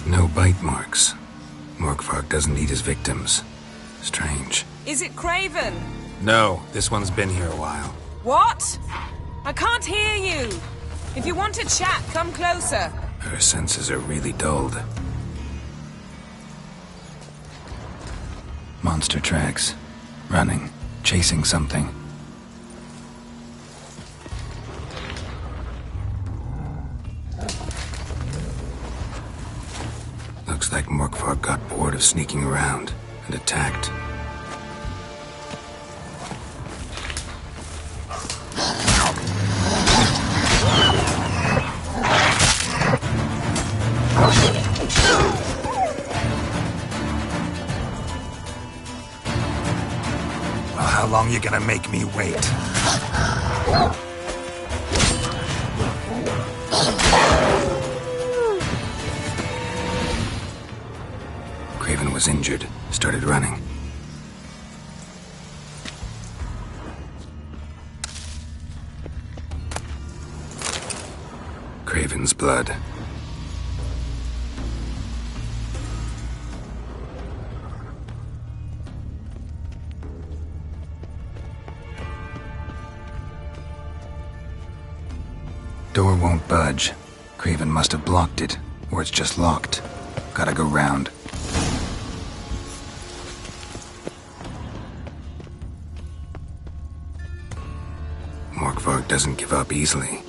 No bite marks. Morkvark doesn't eat his victims. Strange. Is it Craven? No, this one's been here a while. What? I can't hear you. If you want to chat, come closer. Her senses are really dulled. Monster tracks. Running. Chasing something. Looks like Morkvark got bored of sneaking around and attacked. Well, how long you gonna make me wait? Craven was injured, started running. Craven's blood. Door won't budge. Craven must have blocked it, or it's just locked. Gotta go round. Morkvark doesn't give up easily.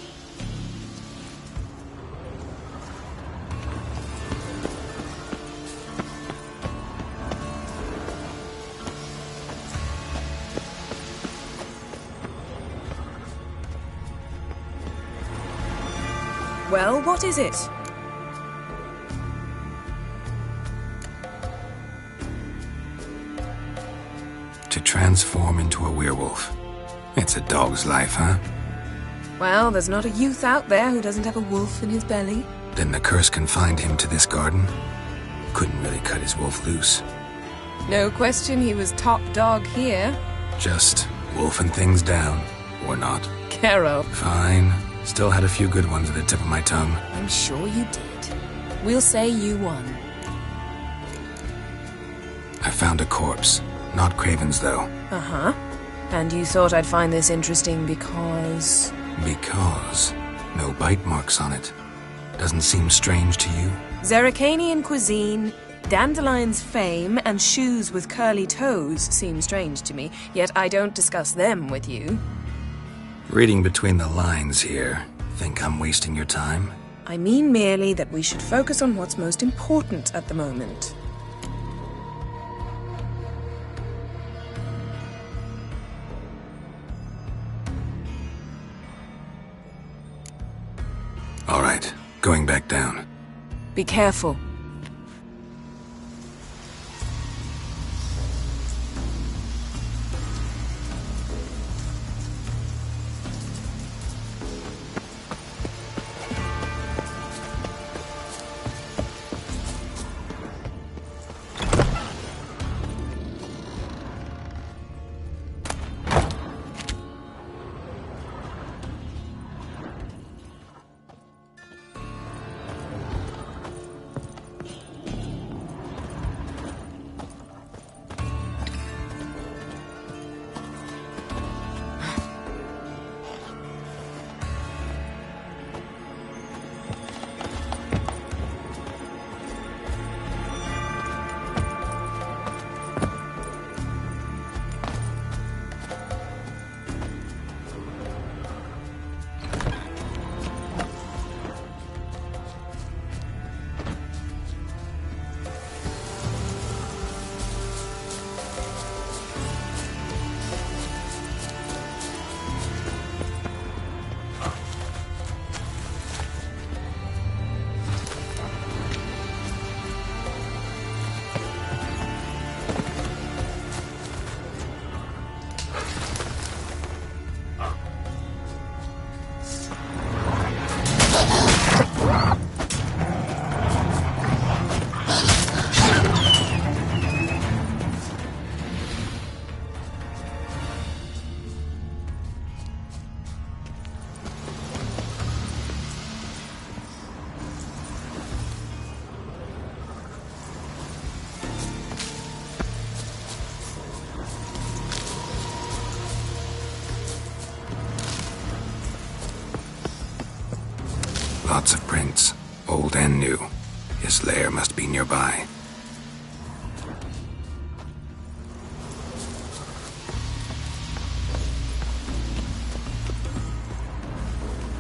Well, what is it? To transform into a werewolf. It's a dog's life, huh? Well, there's not a youth out there who doesn't have a wolf in his belly. Then the curse confined him to this garden? Couldn't really cut his wolf loose. No question he was top dog here. Just wolfing things down, or not. Carol. Fine. Still had a few good ones at the tip of my tongue. I'm sure you did. We'll say you won. I found a corpse. Not Craven's, though. Uh-huh. And you thought I'd find this interesting because... Because no bite marks on it. Doesn't seem strange to you? Zerricanian cuisine, Dandelion's fame, and shoes with curly toes seem strange to me, yet I don't discuss them with you. Reading between the lines here, think I'm wasting your time? I mean merely that we should focus on what's most important at the moment. All right, going back down. Be careful. Lots of prints, old and new. His lair must be nearby.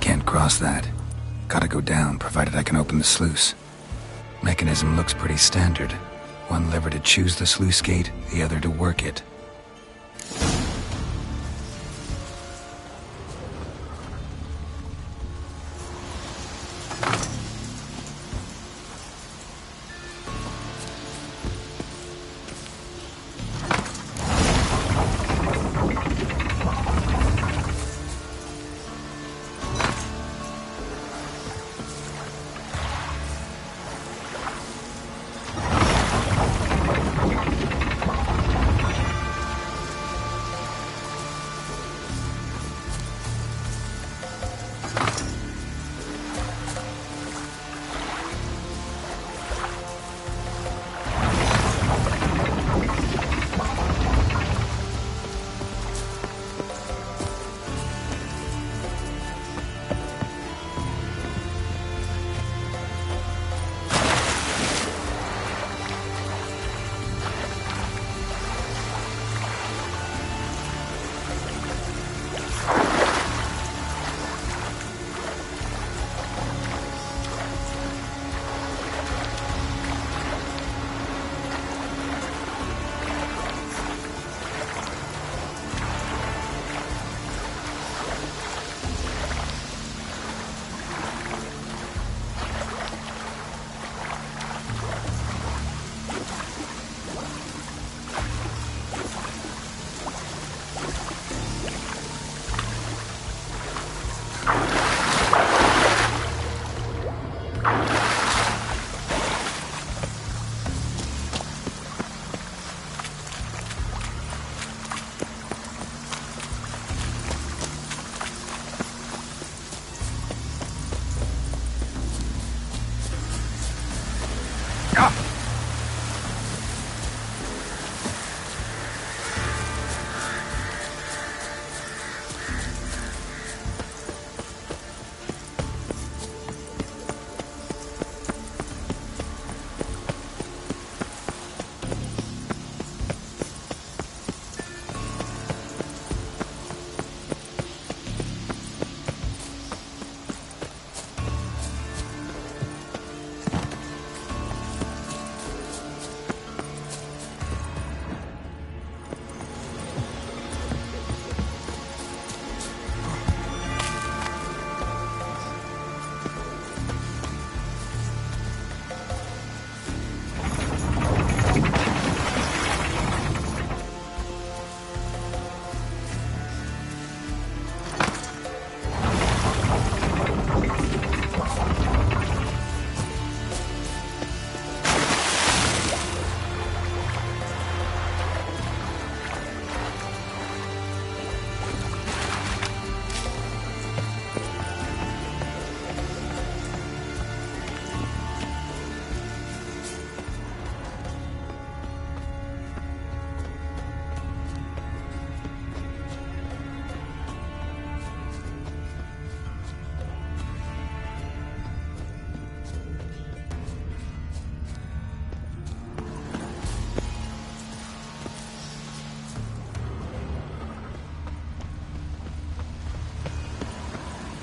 Can't cross that. Gotta go down, provided I can open the sluice. Mechanism looks pretty standard. One lever to choose the sluice gate, the other to work it.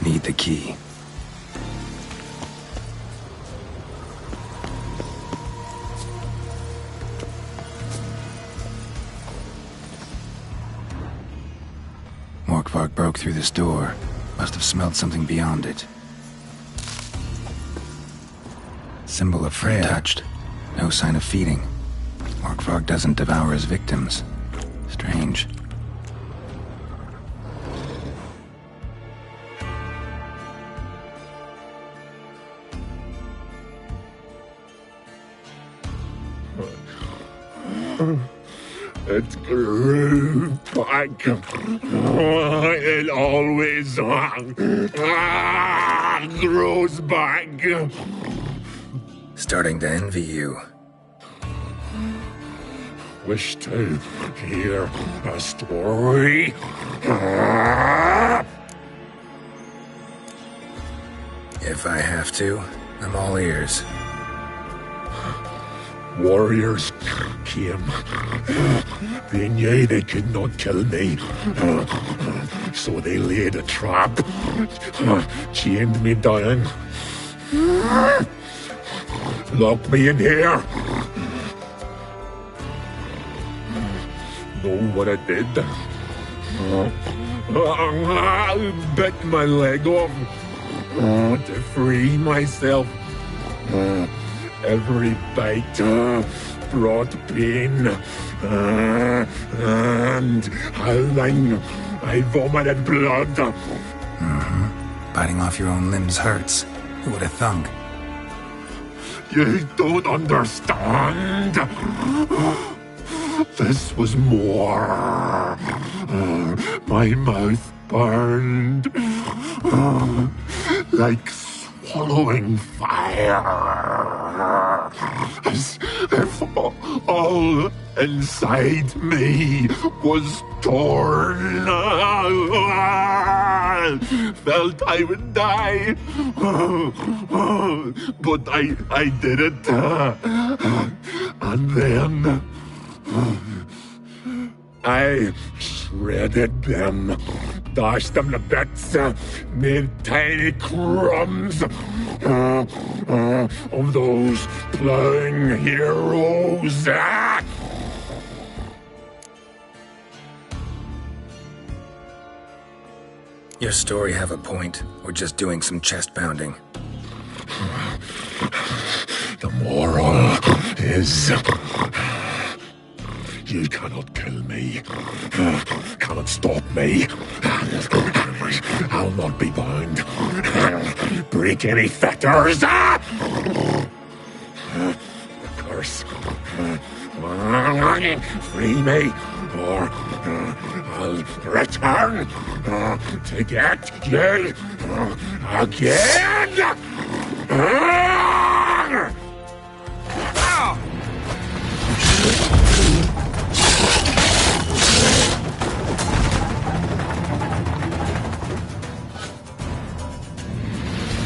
Need the key. Morkvark broke through this door. Must have smelled something beyond it. Symbol of Freya. Touched. No sign of feeding. Morkvark doesn't devour his victims. Strange. It grew back. It always grows back. Starting to envy you. Wish to hear a story? If I have to, I'm all ears. Warriors came. They knew they could not kill me. So they laid a trap. Chained me down. Locked me in here. Know what I did? Bit my leg off to free myself. Every bite brought pain, and howling, I vomited blood. Mm-hmm. Biting off your own limbs hurts. Who would have thunk? You don't understand. This was more. My mouth burned like swallowing fire, as if all inside me was torn. Felt I would die, but I did it. And then I shredded them, dashed them to bits, made tiny crumbs of those plowing heroes. Your story have a point, or just doing some chest pounding? The moral is... you cannot kill me. Cannot stop me. I'll not be bound. Break any fetters. The curse. Free me, or I'll return to get you again.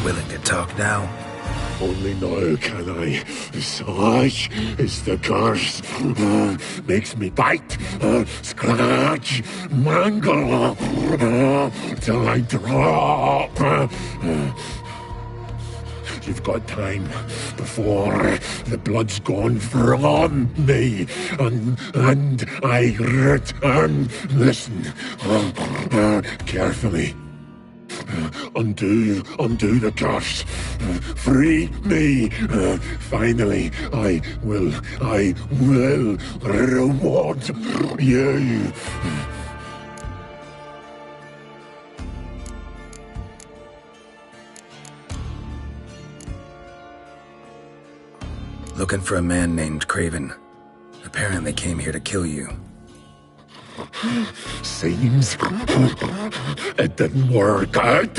Willing to talk now? Only now can I. Such is the curse. Makes me bite, scratch, mangle, till I drop. You've got time before the blood's gone from me, and I return. Listen, carefully. Undo the curse. Free me. Finally, I will reward you. Looking for a man named Craven. Apparently came here to kill you. Seems it didn't work out.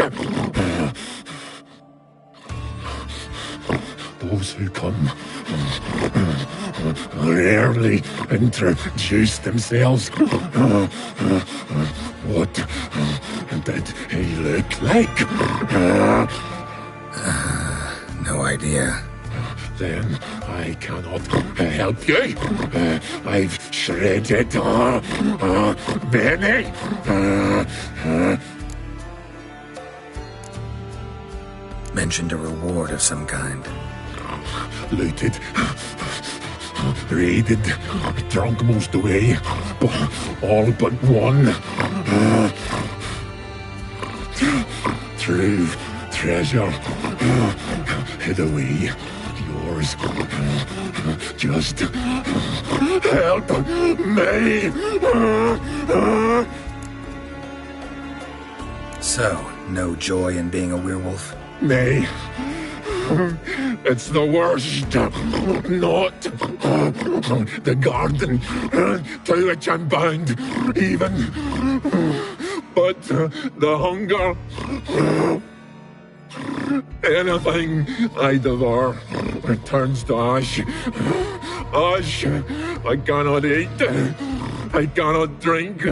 Those who come rarely introduce themselves. What did he look like? No idea. Then I cannot help you. I've shredded many. mentioned a reward of some kind. Looted, raided, drunk most away, all but one. True treasure hid away. Yours. Just help me. So, no joy in being a werewolf? Nay. It's the worst. Not the garden to which I'm bound, even. But the hunger. Anything I devour returns to ash. Ash I cannot eat. I cannot drink.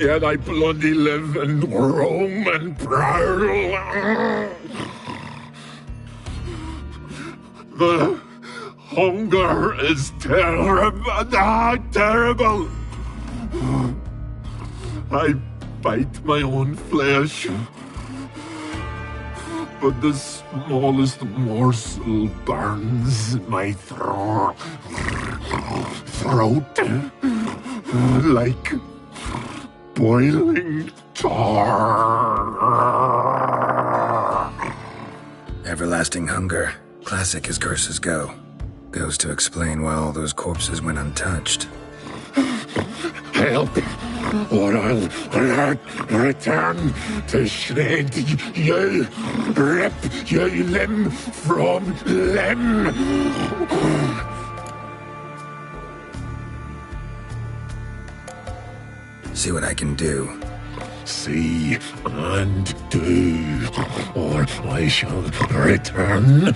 Yet I bloody live and roam and prowl. The hunger is terrible. Terrible. I bite my own flesh. But the smallest morsel burns my throat like boiling tar. Everlasting hunger, classic as curses go. Goes to explain why all those corpses went untouched. Help, or I'll return to shred you, rip you limb from limb. See what I can do. See and do, or I shall return.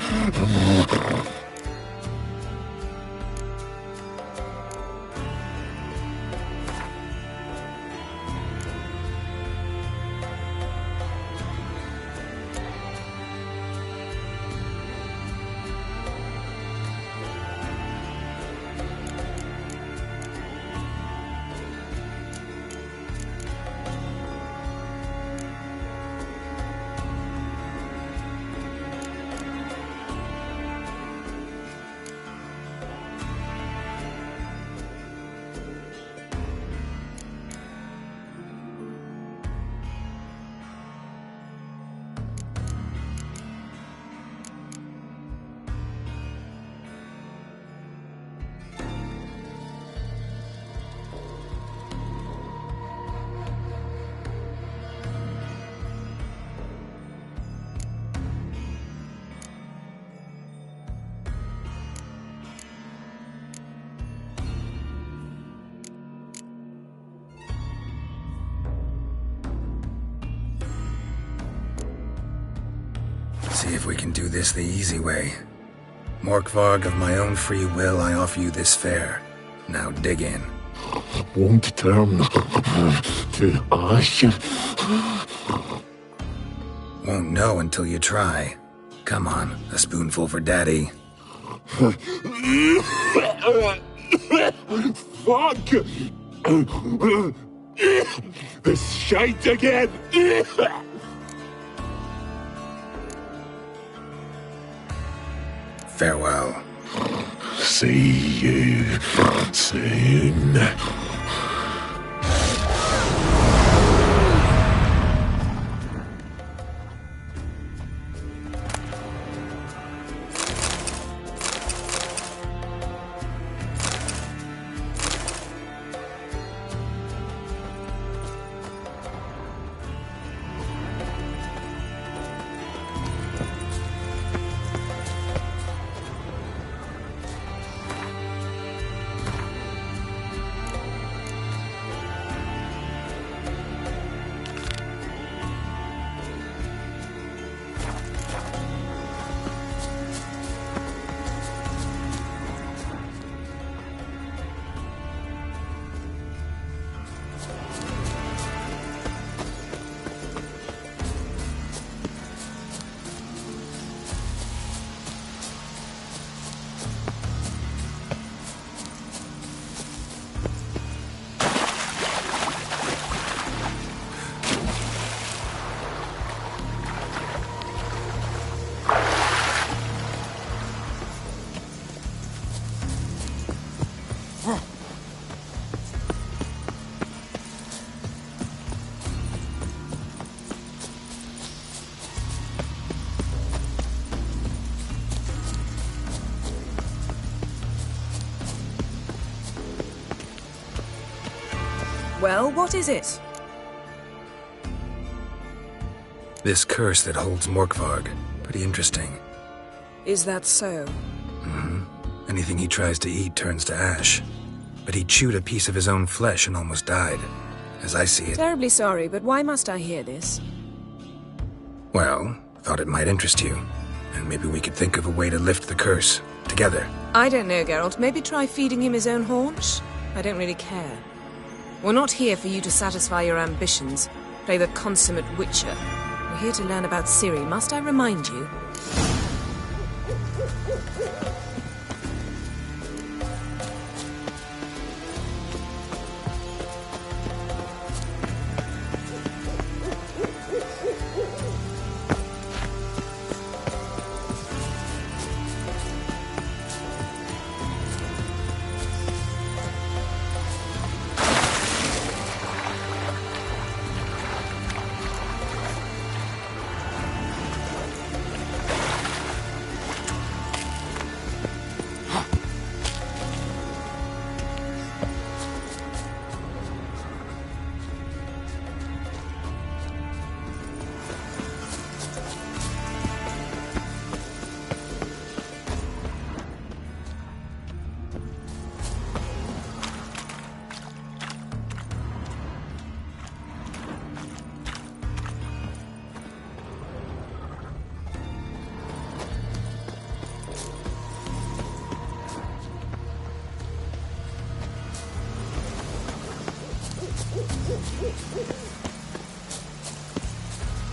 See if we can do this the easy way. Morkvarg, of my own free will, I offer you this fare. Now dig in. Won't turn to ash. Won't know until you try. Come on, a spoonful for Daddy. Fuck! This shite again! Farewell. See you soon. Well, what is it? This curse that holds Morkvarg. Pretty interesting. Is that so? Anything he tries to eat turns to ash. But he chewed a piece of his own flesh and almost died. As I see it. Terribly sorry, but why must I hear this? Well, thought it might interest you. And maybe we could think of a way to lift the curse. Together. I don't know, Geralt. Maybe try feeding him his own haunch? I don't really care. We're not here for you to satisfy your ambitions. Play the consummate witcher. We're here to learn about Ciri, must I remind you?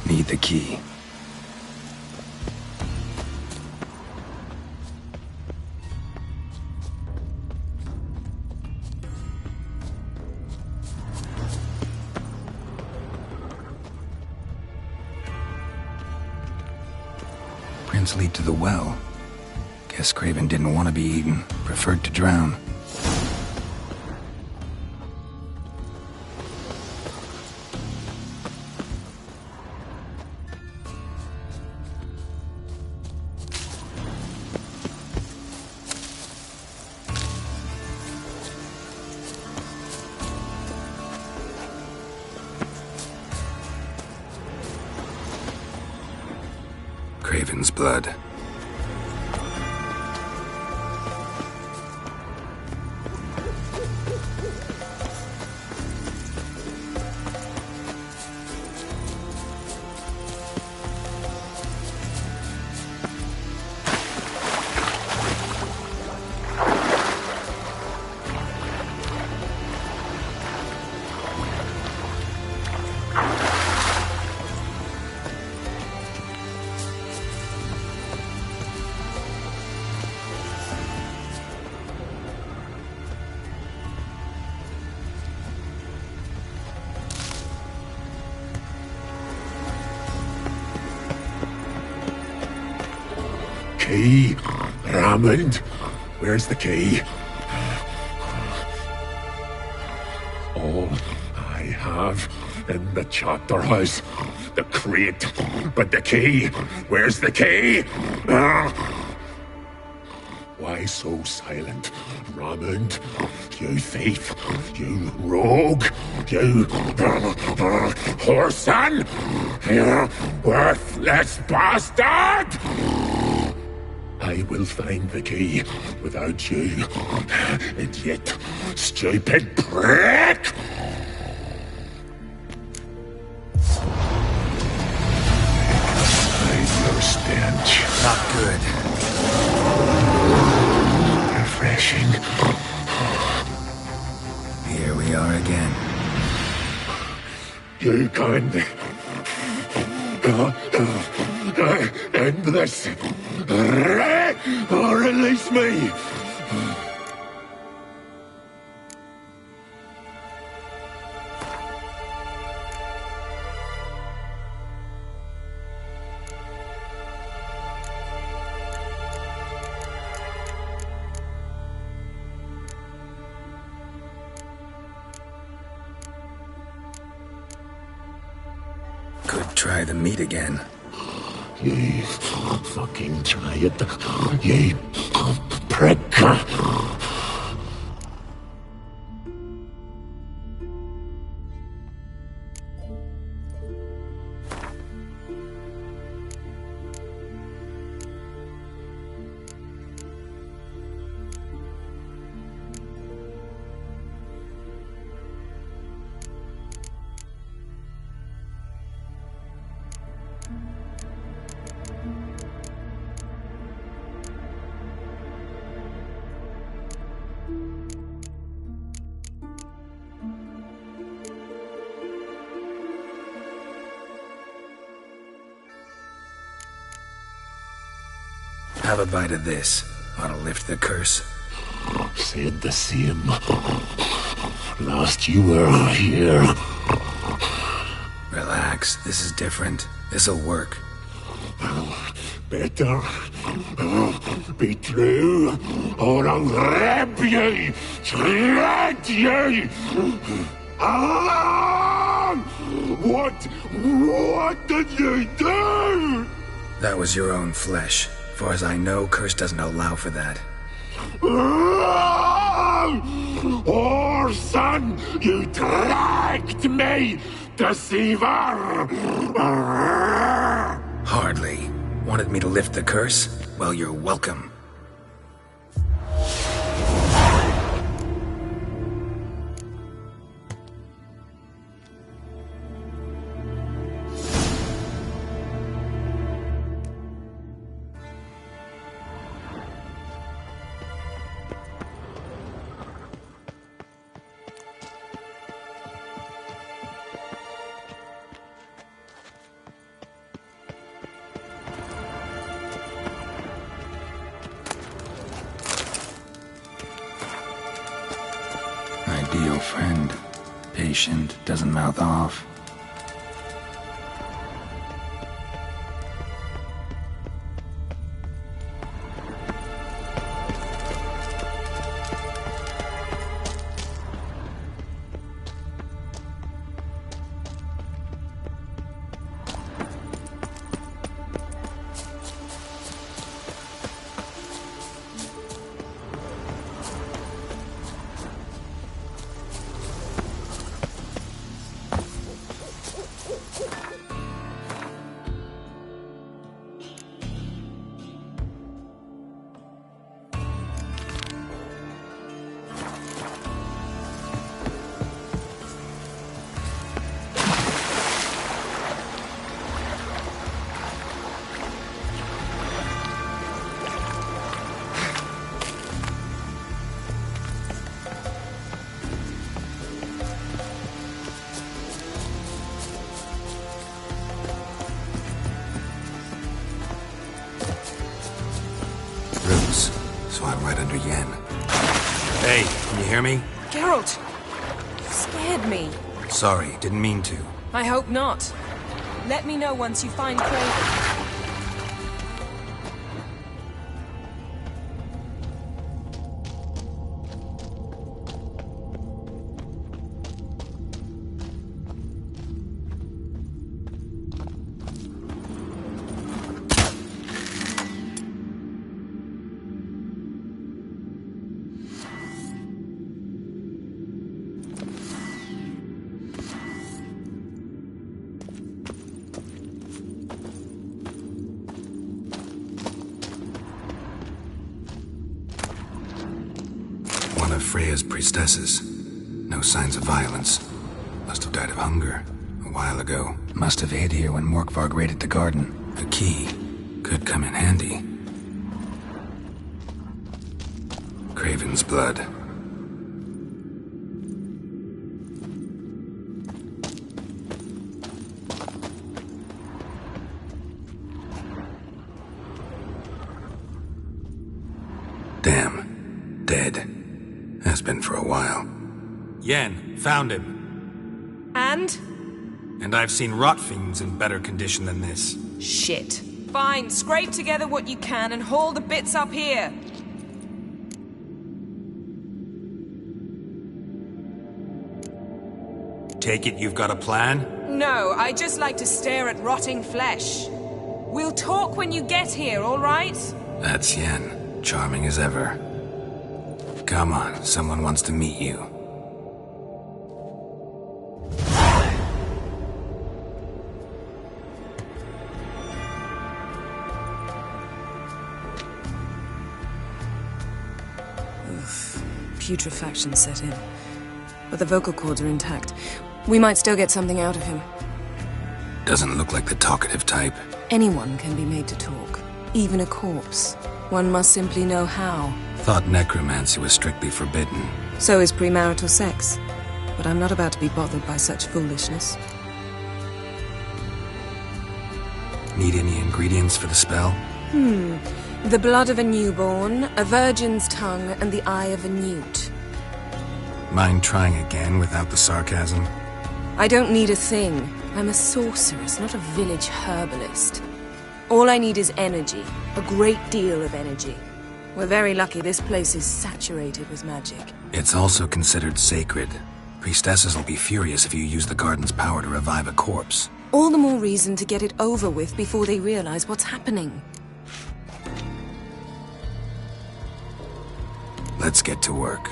Need the key. Prints lead to the well. Guess Craven didn't want to be eaten, preferred to drown. Craven's blood. Key? Raymond? Where's the key? All I have in the chapter house. The crate. But the key? Where's the key? Why so silent, Raymond? You thief! You rogue! You whoreson! You worthless bastard! I will find the key without you, idiot, stupid prick! Hide your stench. Not good. Refreshing. Here we are again. You can't end this. Or release me. Could try the meat again. You fucking try it, you prick. Have a bite of this. Ought to lift the curse. Said the same. Last you were here. Relax. This is different. This'll work. Better be true, or I'll grab ye, shred ye. Ah! What did you do? That was your own flesh. Far as I know, curse doesn't allow for that. Orson, you dragged me, deceiver! Hardly. Wanted me to lift the curse? Well, you're welcome. Ideal friend. Patient, doesn't mouth off. So I'm right under Yen. Hey, can you hear me? Geralt! You scared me. Sorry, didn't mean to. I hope not. Let me know once you find Craven. One of Freya's priestesses. No signs of violence. Must have died of hunger a while ago. Must have hid here when Morkvarg raided the garden. A key could come in handy. Craven's blood. Damn. Dead. Has been for a while. Yen, found him. And I've seen rot fiends in better condition than this. shit. Fine, scrape together what you can and haul the bits up here. Take it you've got a plan? No, I just like to stare at rotting flesh. We'll talk when you get here, all right? That's Yen. Charming as ever. Come on, someone wants to meet you. Putrefaction set in. But the vocal cords are intact. We might still get something out of him. Doesn't look like the talkative type. Anyone can be made to talk. Even a corpse. One must simply know how. Thought necromancy was strictly forbidden. So is premarital sex. But I'm not about to be bothered by such foolishness. Need any ingredients for the spell? The blood of a newborn, a virgin's tongue, and the eye of a newt. Mind trying again without the sarcasm? I don't need a thing. I'm a sorceress, not a village herbalist. All I need is energy. A great deal of energy. We're very lucky this place is saturated with magic. It's also considered sacred. Priestesses will be furious if you use the garden's power to revive a corpse. All the more reason to get it over with before they realize what's happening. Let's get to work.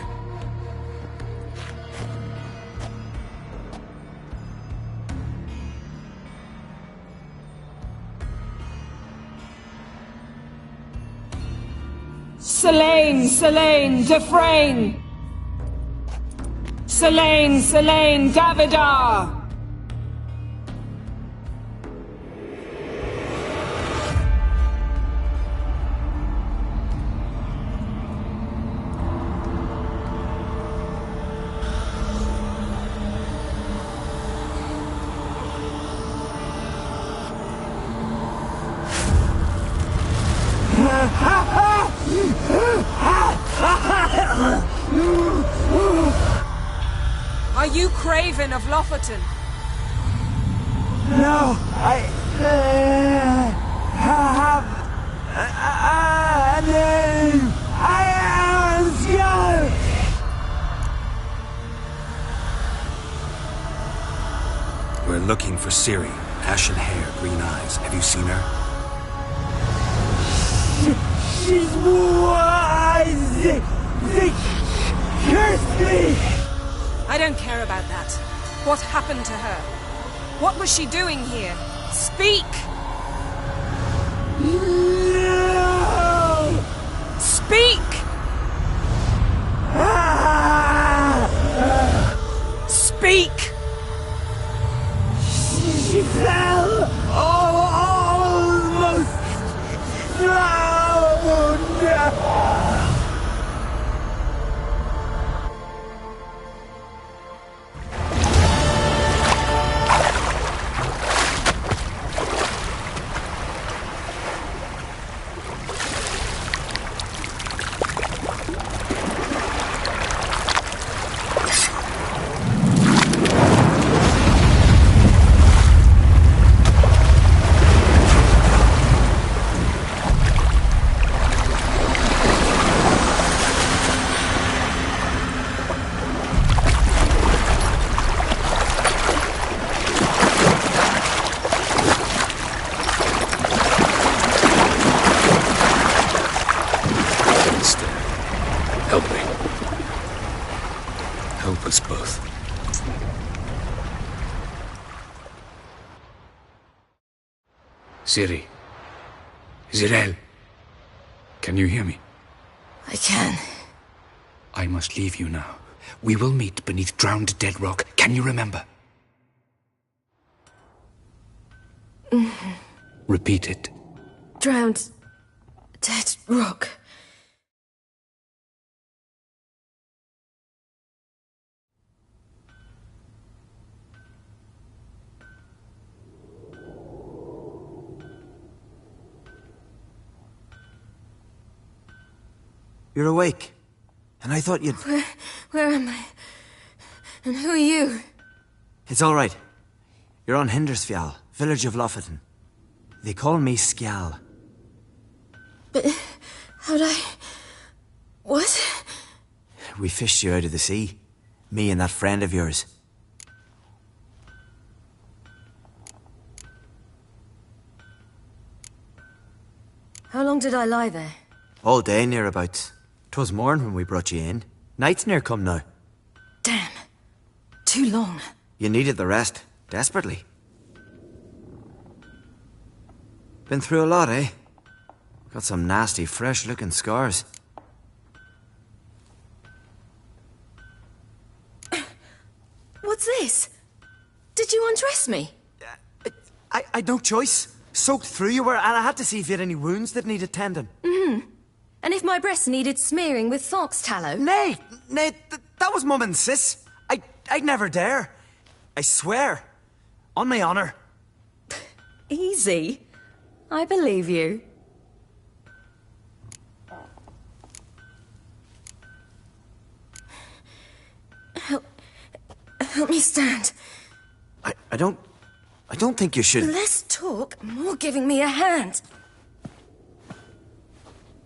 Selene, Selene, Defrain! Selene, Selene, Davidar! Are you Craven of Lofoten? No, I have a name. I am Skull. We're looking for Ciri. Ashen hair, green eyes. Have you seen her? She's wise. They cursed me. I don't care about that. What happened to her? What was she doing here? Speak! No! Speak! Speak! She fell almost drowned. Us both. Ciri. Zirel. Can you hear me? I can. I must leave you now. We will meet beneath drowned dead rock. Can you remember? Repeat it. Drowned. Dead rock. You're awake. And I thought you'd... Where am I? And who are you? It's all right. You're on Hindersfjall, village of Lofoten. They call me Skjal. But how'd I... What? We fished you out of the sea. Me and that friend of yours. How long did I lie there? All day, nearabouts. 'Twas morn when we brought you in. Night's near come now. Damn. Too long. You needed the rest. Desperately. Been through a lot, eh? Got some nasty, fresh-looking scars. What's this? Did you undress me? I'd no choice. Soaked through you were, and I had to see if you had any wounds that needed tending. And if my breasts needed smearing with fox tallow? Nay, that was Mum and Sis. I'd never dare. I swear. On my honor. Easy. I believe you. Help me stand. I don't think you should... Less talk, more giving me a hand.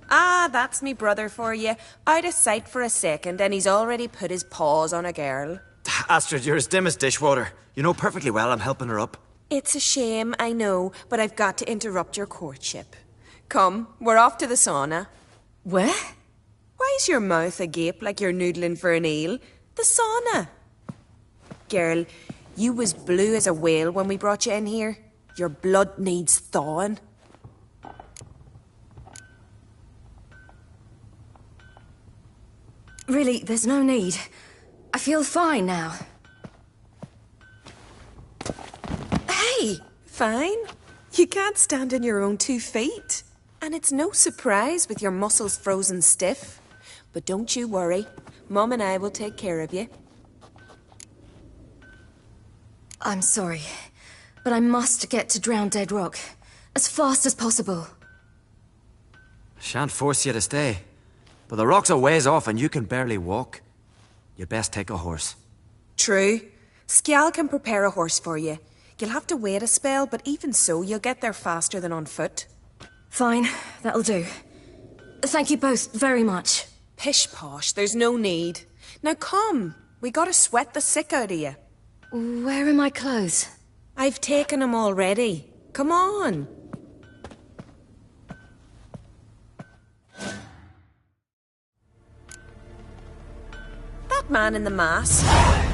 Ah, that's me brother for you. Out of sight for a second, and he's already put his paws on a girl. Astrid, you're as dim as dishwater. You know perfectly well I'm helping her up. It's a shame, I know, but I've got to interrupt your courtship. Come, we're off to the sauna. Where? Why is your mouth agape like you're noodling for an eel? The sauna. Girl, you was blue as a whale when we brought you in here. Your blood needs thawing. Really, there's no need. I feel fine now. Hey, fine? You can't stand on your own 2 feet. And it's no surprise with your muscles frozen stiff. But don't you worry. Mum and I will take care of you. I'm sorry, but I must get to Drowned Dead Rock as fast as possible. Shan't force you to stay. But the rock's a ways off and you can barely walk. You'd best take a horse. True. Skjal can prepare a horse for you. You'll have to wait a spell, but even so, you'll get there faster than on foot. Fine, that'll do. Thank you both very much. Pish-posh, there's no need. Now come, we gotta sweat the sick out of you. Where are my clothes? I've taken them already. Come on. That man in the mask,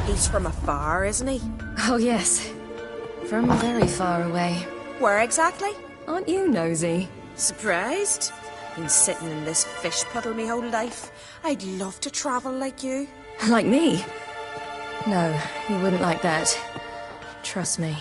he's from afar, isn't he? Oh yes, from very far away. Where exactly? Aren't you nosy? Surprised? Been sitting in this fish puddle me whole life. I'd love to travel like you. Like me? No, you wouldn't like that. Trust me.